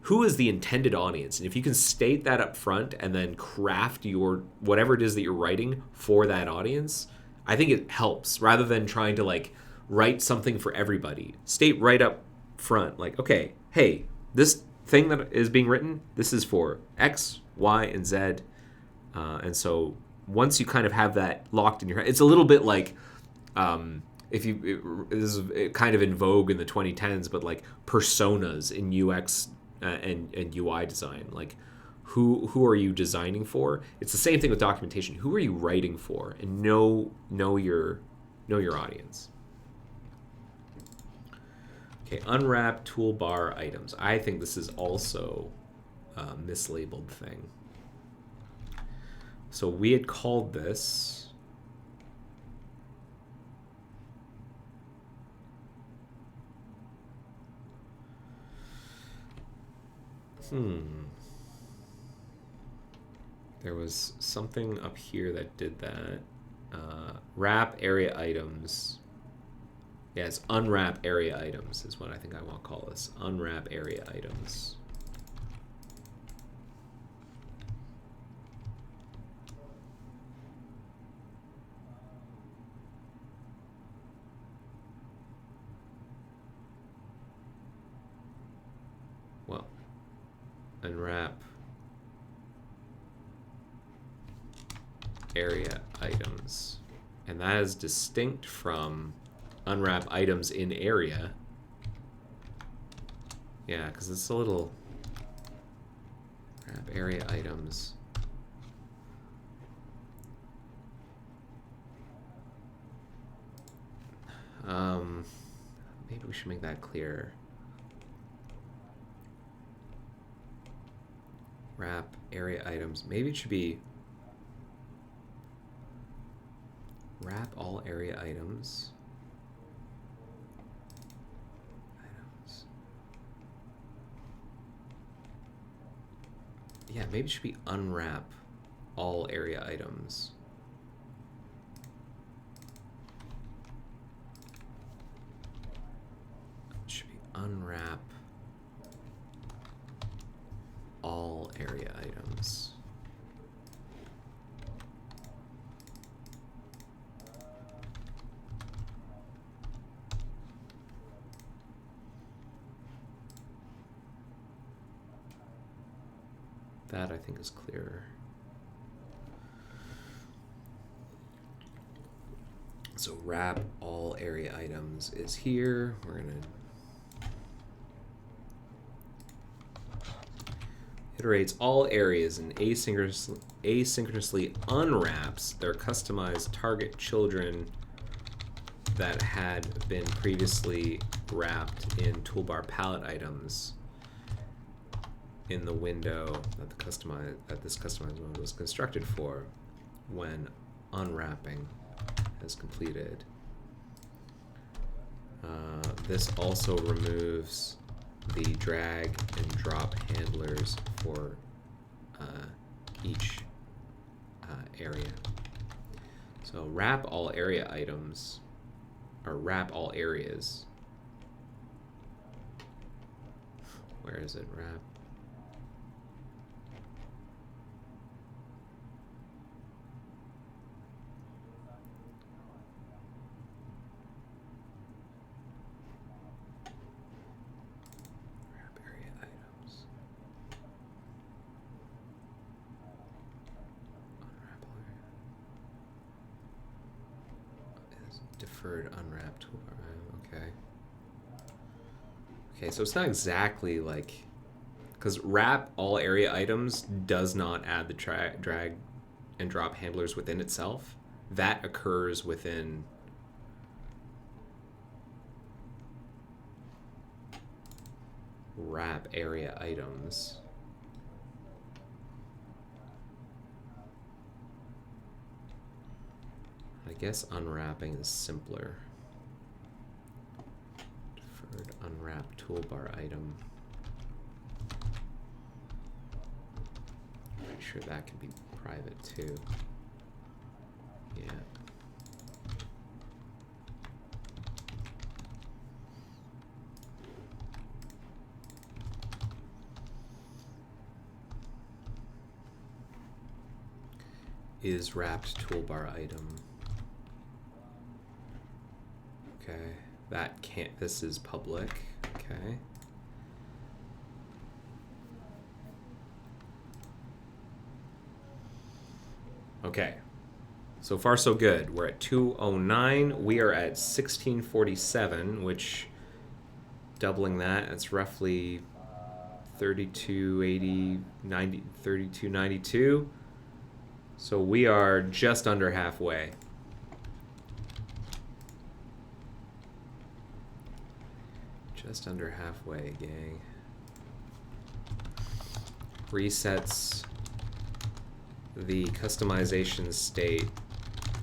who is the intended audience? And if you can state that up front and then craft your whatever it is that you're writing for that audience, I think it helps, rather than trying to like write something for everybody. State right up front, like, okay, hey, this thing that is being written, this is for X, Y, and Z. And so once you kind of have that locked in your head, it's a little bit like this is kind of in vogue in the 2010s, but like personas in UX and UI design. Like, who are you designing for? It's the same thing with documentation. Who are you writing for? And know your audience. Okay, unwrap toolbar items. I think this is also mislabeled thing. So we had called this there was something up here that did that. Wrap area items. Yes, unwrap area items is what I think I want to call this. Unwrap area items. Well, unwrap area items. And that is distinct from unwrap items in area. Yeah, because it's a little wrap area items. Maybe we should make that clearer. Wrap area items. Maybe it should be wrap all area items. Yeah, maybe it should be unwrap all area items. It should be unwrap all area items. That I think is clearer. So wrap all area items is here. We're gonna iterates all areas and asynchronously unwraps their customized target children that had been previously wrapped in toolbar palette items in the window that this customized mode was constructed for when unwrapping is completed. This also removes the drag and drop handlers for each area. So wrap all area items, or wrap all areas. Where is it? Wrap. Deferred unwrap toolbar. Okay. Okay, so it's not exactly like, because wrap all area items does not add the drag and drop handlers within itself. That occurs within wrap area items. I guess unwrapping is simpler. Deferred unwrap toolbar item. I'm pretty sure that can be private too. Yeah. Is wrapped toolbar item. Okay, that can't, this is public, okay. Okay, so far so good. We're at 209, we are at 1647, which, doubling that, it's roughly 3280, 90, 3292. So we are just under halfway. Just under halfway, gang. resets the customization state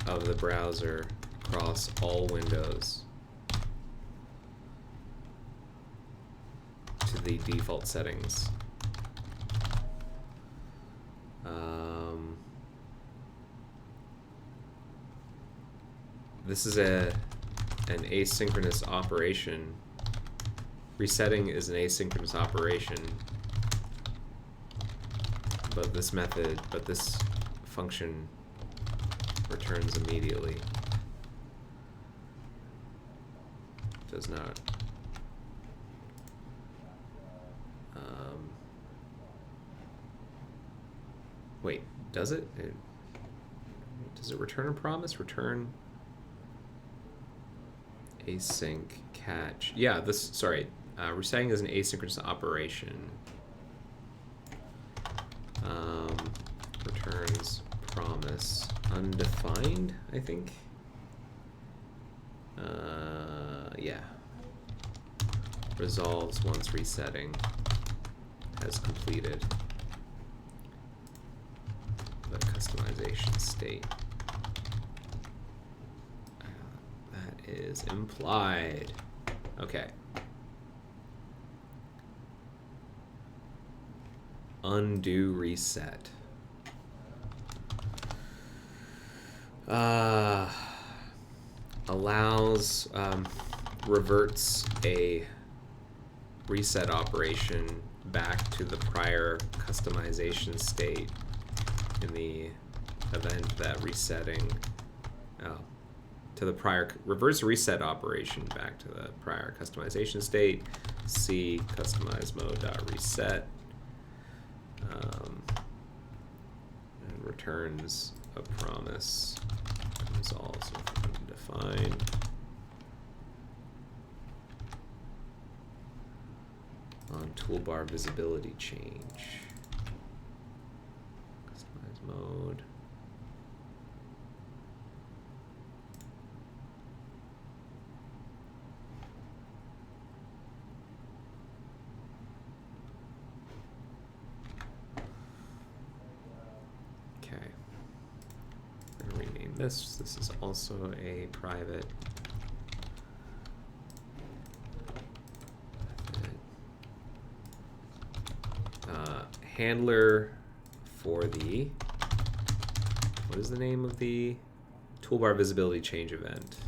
of the browser across all windows to the default settings. This is an asynchronous operation. Resetting is an asynchronous operation, but this function returns immediately. Does not. Wait, does it? Does it return a promise? Return async catch. Yeah, resetting is an asynchronous operation. Returns promise undefined, I think. Yeah. Resolves once resetting has completed the customization state. That is implied. Okay. Undo reset. Allows, reverts a reset operation back to the prior customization state in the event that resetting, to the prior, reverse reset operation back to the prior customization state, C customize mode.reset, and returns a promise, resolves with undefined. On toolbar visibility change. Customize mode. Okay. I'm going to rename this. This is also a private handler for the, what is the name of the toolbar visibility change event?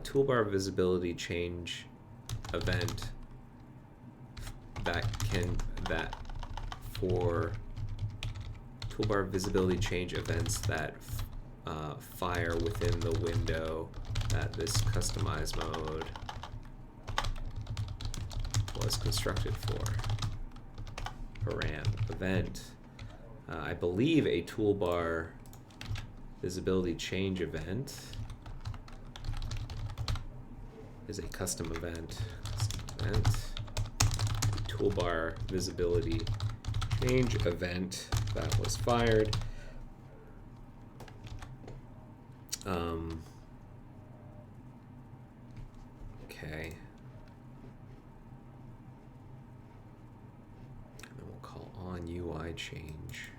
Toolbar visibility change event that for toolbar visibility change events that fire within the window that this customize mode was constructed for. Param event. I believe a toolbar visibility change event is a custom event. Toolbar visibility change event that was fired. Okay. On UI change.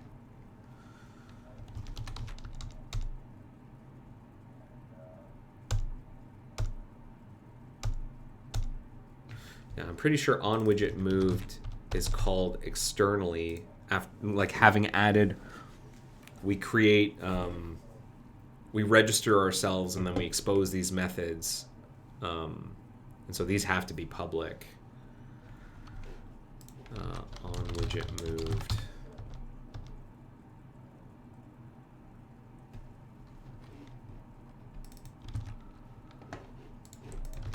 Now I'm pretty sure on widget moved is called externally after, like, having added, we create, we register ourselves and then we expose these methods, and so these have to be public. On widget moved.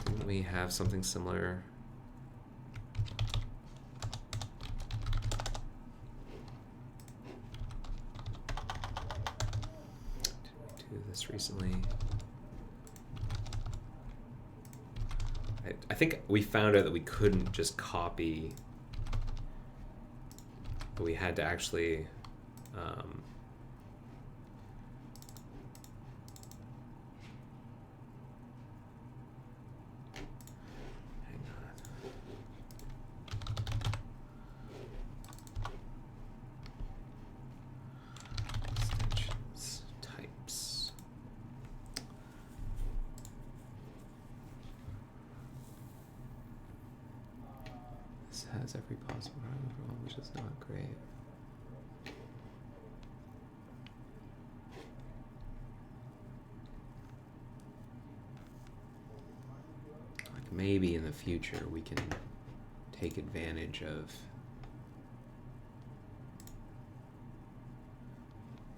Didn't we have something similar? Did we do this recently? I think we found out that we couldn't just copy, but we had to actually hang on. has every possible problem, which is not great. Like maybe in the future we can take advantage of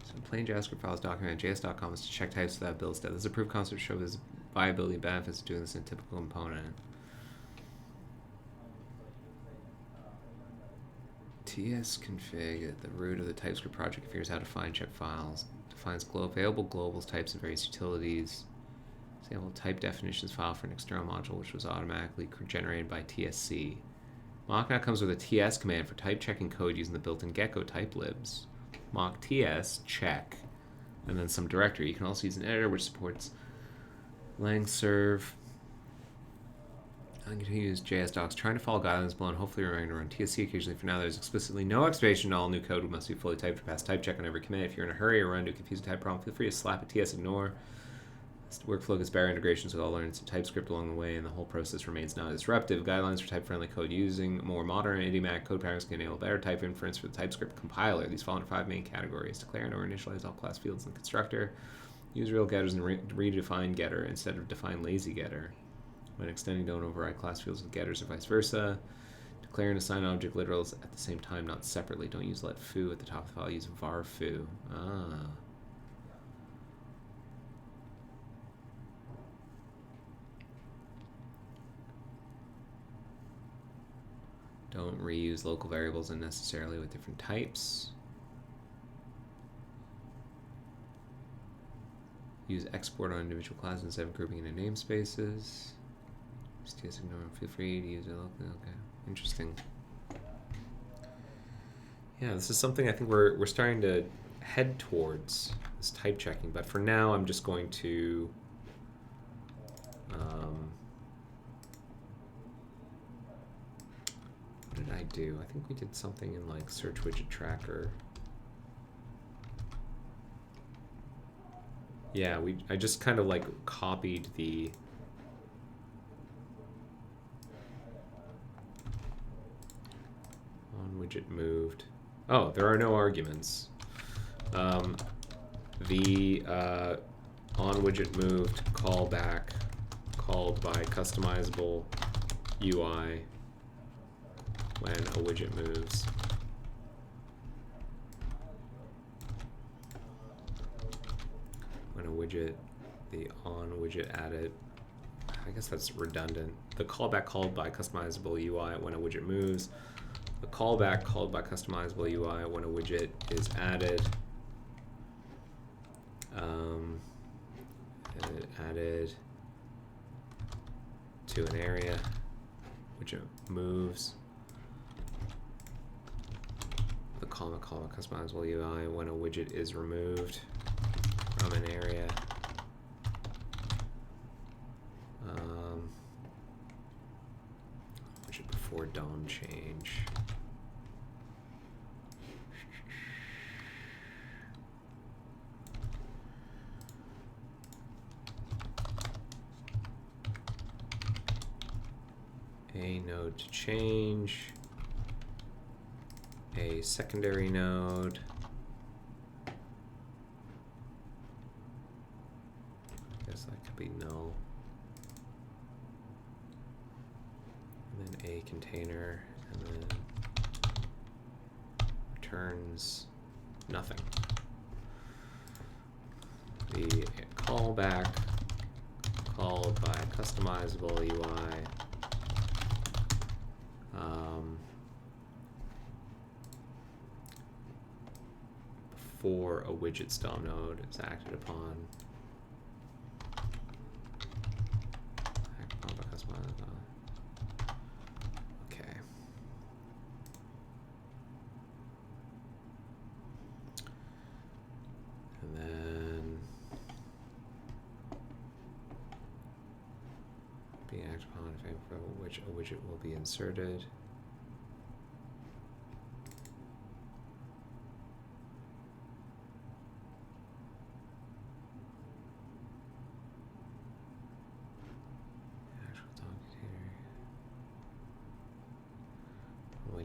some plain JavaScript files document JS.com is to check types without build step. This is a proof concept to show this viability and benefits of doing this in a typical component. tsconfig at the root of the TypeScript project figures out how to find check files, defines available globals, types, and various utilities. Example type definitions file for an external module which was automatically generated by TSC. Mock now comes with a TS command for type checking code using the built-in Gecko type libs. Mock TS check, and then some directory. You can also use an editor which supports langserve. I continue to use JS docs, trying to follow guidelines below and hopefully remembering to run TSC occasionally. For now, there's explicitly no expectation all new code must be fully typed or pass type check on every commit. If you're in a hurry or run into a confusing type problem, feel free to slap a TS ignore. This workflow gets better integrations with all learned some TypeScript along the way, and the whole process remains non-disruptive. Guidelines for type-friendly code using more modern idiomatic code patterns can enable better type inference for the TypeScript compiler. These fall into 5 main categories: declare and or initialize all class fields in the constructor, use real getters and redefine getter instead of define lazy getter. When extending, don't override class fields with getters or vice versa. Declare and assign object literals at the same time, not separately. Don't use let foo at the top of the file. Use var foo. Don't reuse local variables unnecessarily with different types. Use export on individual classes instead of grouping into namespaces. TS ignore. Feel free to use it locally. Okay, interesting. Yeah, this is something I think we're starting to head towards, this type checking. But for now, I'm just going to what did I do? I think we did something in like search widget tracker. Yeah, I just kind of like copied the widget moved. Oh, there are no arguments. The on widget moved callback called by customizable UI when a widget moves. When a widget, the on widget added. I guess that's redundant. The callback called by customizable UI when a widget moves. The callback called by customizable UI when a widget is added. Added to an area, which it moves. The callback called by customizable UI when a widget is removed from an area. Widget before DOM change. A node to change, a secondary node, I guess that could be null, and then a container, and then returns nothing. The callback called by customizable UI before a widget style node is acted upon. Okay. And then being acted upon for which a widget will be inserted.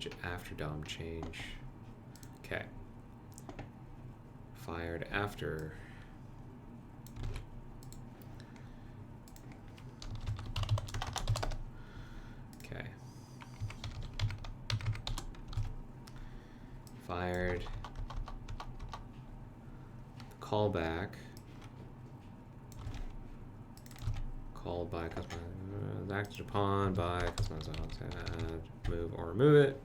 widget after DOM change. Okay. Fired after. Okay. Fired. Callback. Called by customize, acted upon by customize, add, move or remove it.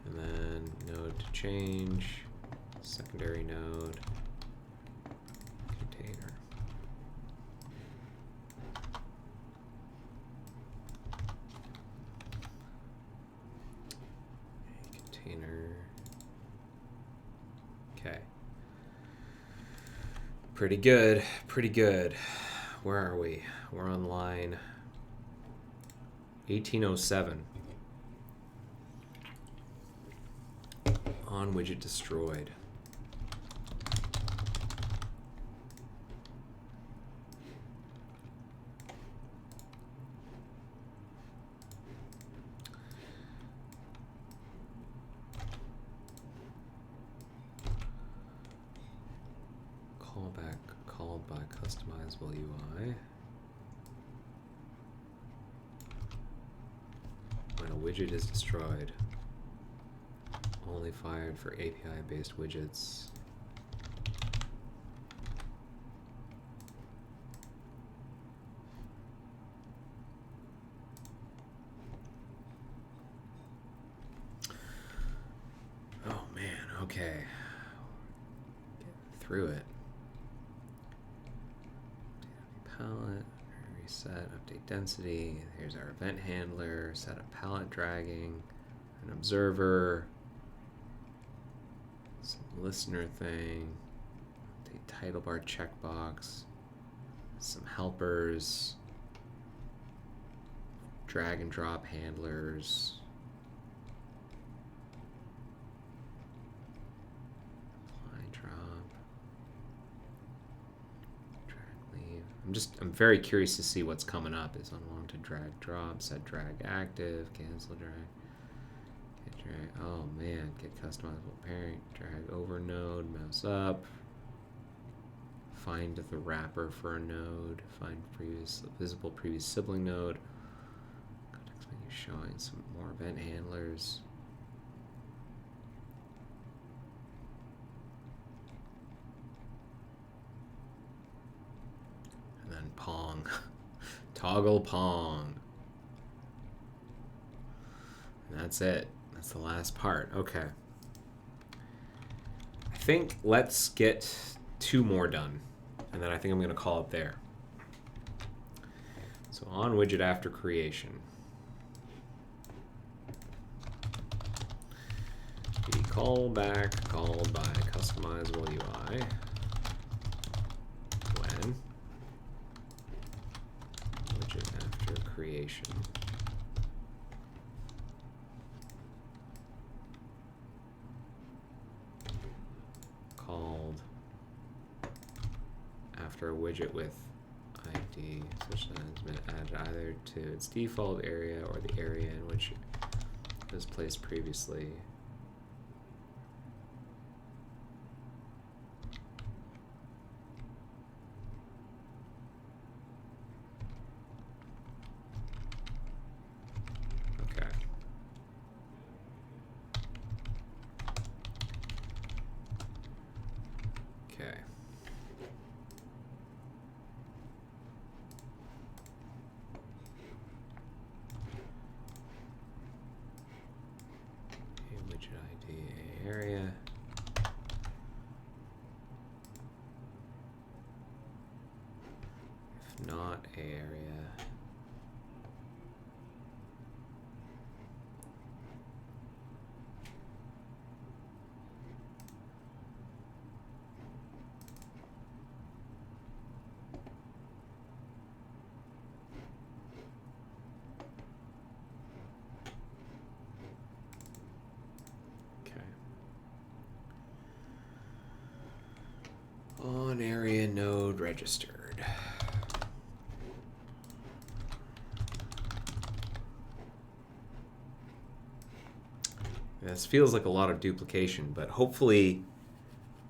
And then node to change, secondary node, container. Container. Okay. Pretty good, pretty good. Where are we? We're on line 1807. On widget destroyed. Callback called by customizable UI. When a widget is destroyed. Only fired for API-based widgets. Oh man, okay. Get through it. Palette, reset, update density. Here's our event handler, set up palette dragging, an observer. Some listener thing, the title bar checkbox, some helpers, drag and drop handlers, apply drop, drag leave. I'm very curious to see what's coming up. Is unwanted drag drop, set drag active, cancel drag. Drag, oh man, get customizable parent, drag over node, mouse up, find the wrapper for a node, find visible previous sibling node, context menu showing some more event handlers. And then Pong, toggle Pong. And that's it. That's the last part. Okay. I think let's get 2 more done. And then I think I'm going to call it there. So on widget after creation. The callback called by customizable UI. When widget after creation. Called after a widget with ID, such that it's been added either to its default area or the area in which it was placed previously. Okay. Okay. Widget ID area. If not area. On area node registered. This feels like a lot of duplication, but hopefully,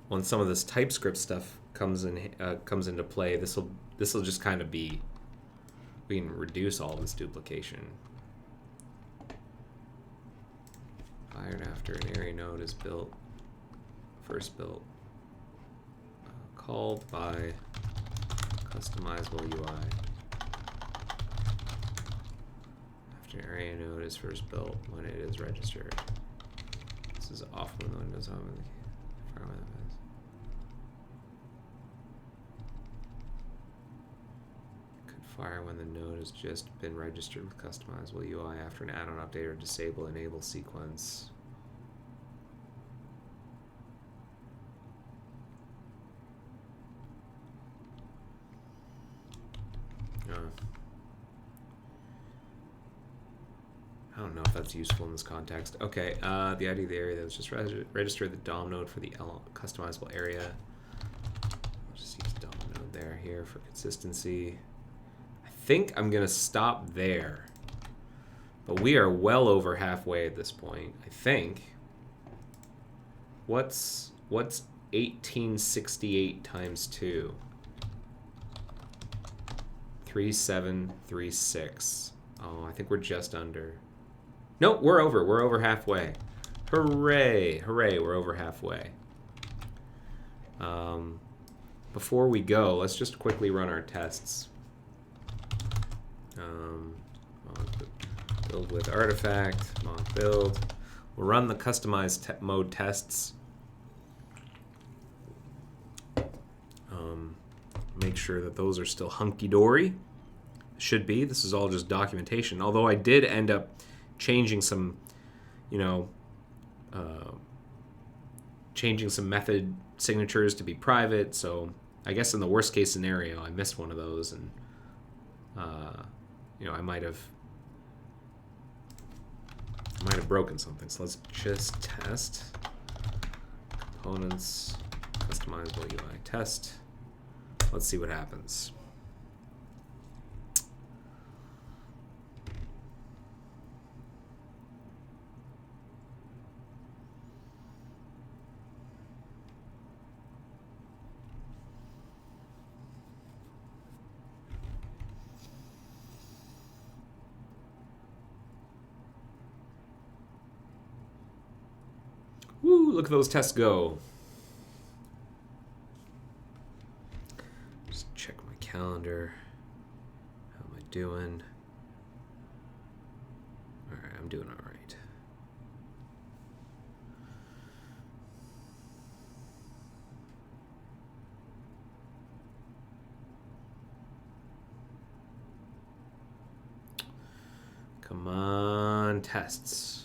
when some of this TypeScript stuff comes into play, this will just kind of be, we can reduce all this duplication. Fired after an area node is built, first built, called by customizable UI. After an area node is first built when it is registered. This is off when the window's on. Could fire when the node has just been registered with customizable UI after an add-on update or disable enable sequence. I don't know if that's useful in this context. Okay, the ID of the area that was just registered the DOM node for the customizable area. I'll just use DOM node there here for consistency. I think I'm gonna stop there, but we are well over halfway at this point. I think. What's 1868 times 2? 3736. Oh, I think we're just under. Nope, we're over. We're over halfway. Hooray! Hooray! We're over halfway. Before we go, let's just quickly run our tests. Build with artifact. Mock build. We'll run the customized mode tests. Make sure that those are still hunky-dory. Should be. This is all just documentation. Although I did end up changing some, changing some method signatures to be private. So I guess in the worst case scenario, I missed one of those, and I might have broken something. So let's just test components, customizable UI test. Let's see what happens. Woo, look at those tests go. Just check my calendar. How am I doing? All right, I'm doing all right. Come on, tests.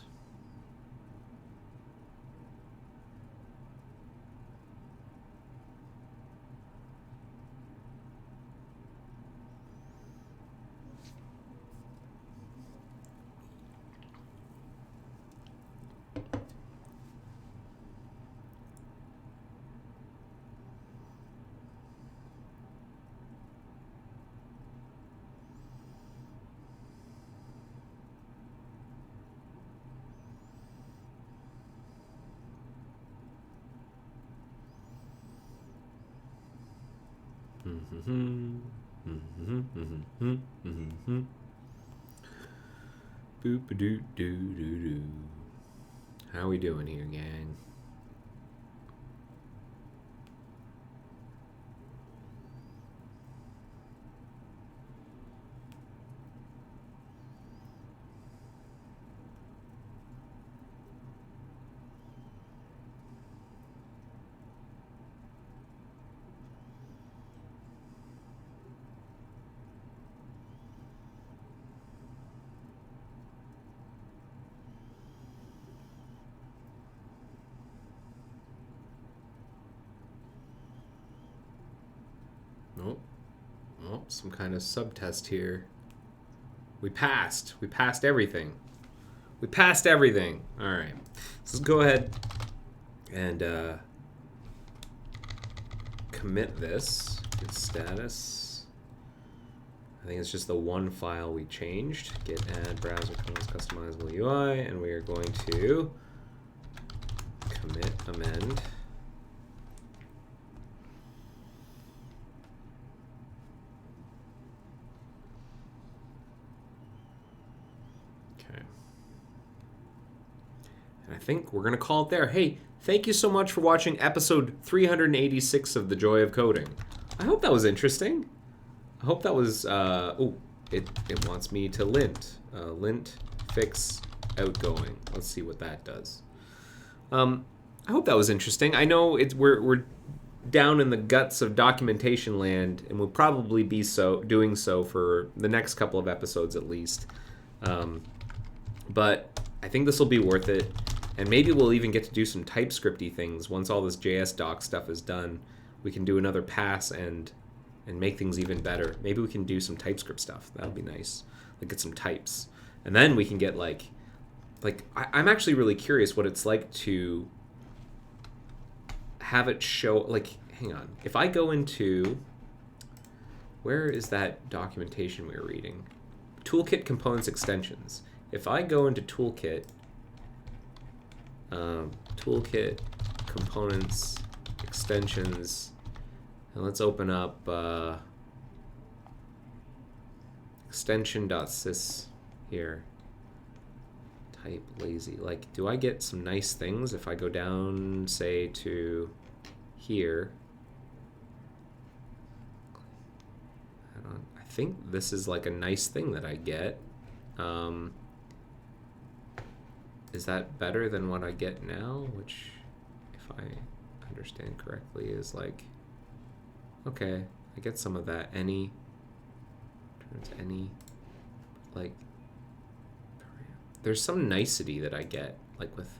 Boop-a-doo-doo-doo-doo. How we doing here, gang? Oh, some kind of subtest here. We passed. We passed everything. We passed everything. All right. So let's go ahead and commit this. Git status. I think it's just the one file we changed. Git add browser components customizable UI, and we are going to Commit, amend. Okay. And I think we're going to call it there. Hey, thank you so much for watching episode 386 of The Joy of Coding. I hope that was interesting. I hope that was, it wants me to lint. Lint fix outgoing. Let's see what that does. I hope that was interesting. I know we're down in the guts of documentation land, and we'll probably be doing so for the next couple of episodes at least. But I think this will be worth it, and maybe we'll even get to do some TypeScripty things once all this JS doc stuff is done. We can do another pass and make things even better. Maybe we can do some TypeScript stuff. That'll be nice. Like get some types, and then we can get I'm actually really curious what it's like to have it show, hang on. If I go into, where is that documentation we were reading? Toolkit components extensions. If I go into toolkit components extensions, and let's open up extension.sys here. Type lazy. Do I get some nice things if I go down, say, to here? I think this is a nice thing that I get. Is that better than what I get now? Which, if I understand correctly, is okay, I get some of that. Any, there's some nicety that I get, with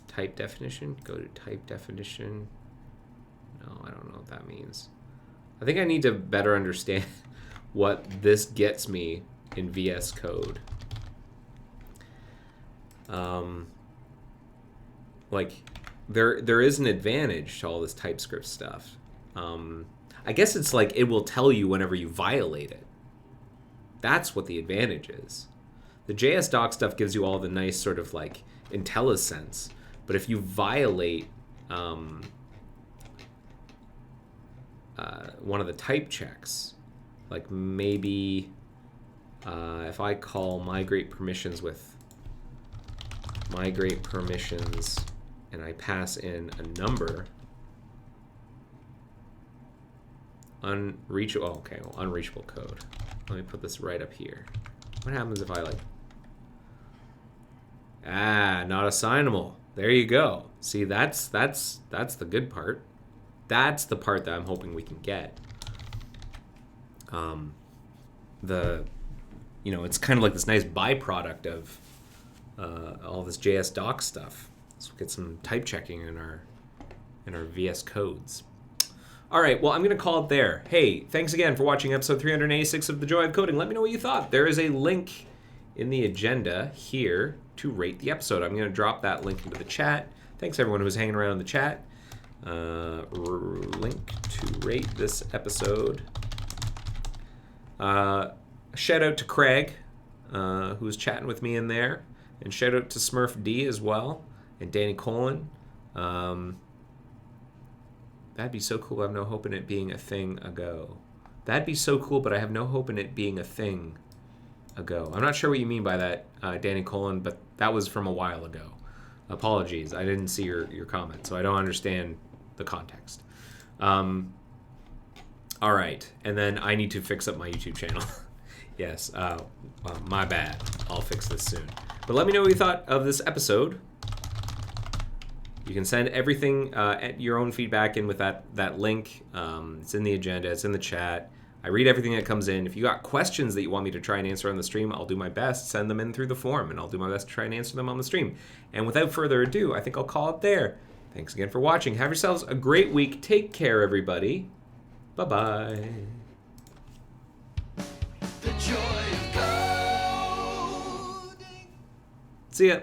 type definition. Go to type definition. No, I don't know what that means. I think I need to better understand what this gets me in VS Code. There is an advantage to all this TypeScript stuff. I guess it's it will tell you whenever you violate it. That's what the advantage is. The JS doc stuff gives you all the nice sort of IntelliSense, but if you violate one of the type checks, maybe if I call migrate permissions with migrate permissions and I pass in a number, unreachable code. Let me put this right up here. What happens if I not assignable? There you go. See, that's the good part. That's the part that I'm hoping we can get. It's kind of this nice byproduct of all this JS doc stuff. So we'll get some type checking in our VS codes. All right, well, I'm going to call it there. Hey, thanks again for watching episode 386 of The Joy of Coding. Let me know what you thought. There is a link in the agenda here to rate the episode. I'm going to drop that link into the chat. Thanks, everyone who's hanging around in the chat. Link to rate this episode. Shout out to Craig, who's chatting with me in there. And shout out to Smurf D as well. And Danny Colin. That'd be so cool, but I have no hope in it being a thing ago. That'd be so cool, but I have no hope in it being a thing ago. I'm not sure what you mean by that, Danny Colin, but that was from a while ago. Apologies, I didn't see your comment, so I don't understand the context. All right, and then I need to fix up my YouTube channel. Yes, my bad. I'll fix this soon. But let me know what you thought of this episode. You can send everything at your own feedback in with that link. It's in the agenda. It's in the chat. I read everything that comes in. If you got questions that you want me to try and answer on the stream, I'll do my best. Send them in through the forum, and I'll do my best to try and answer them on the stream. And without further ado, I think I'll call it there. Thanks again for watching. Have yourselves a great week. Take care, everybody. Bye-bye. The joy of coding. See ya.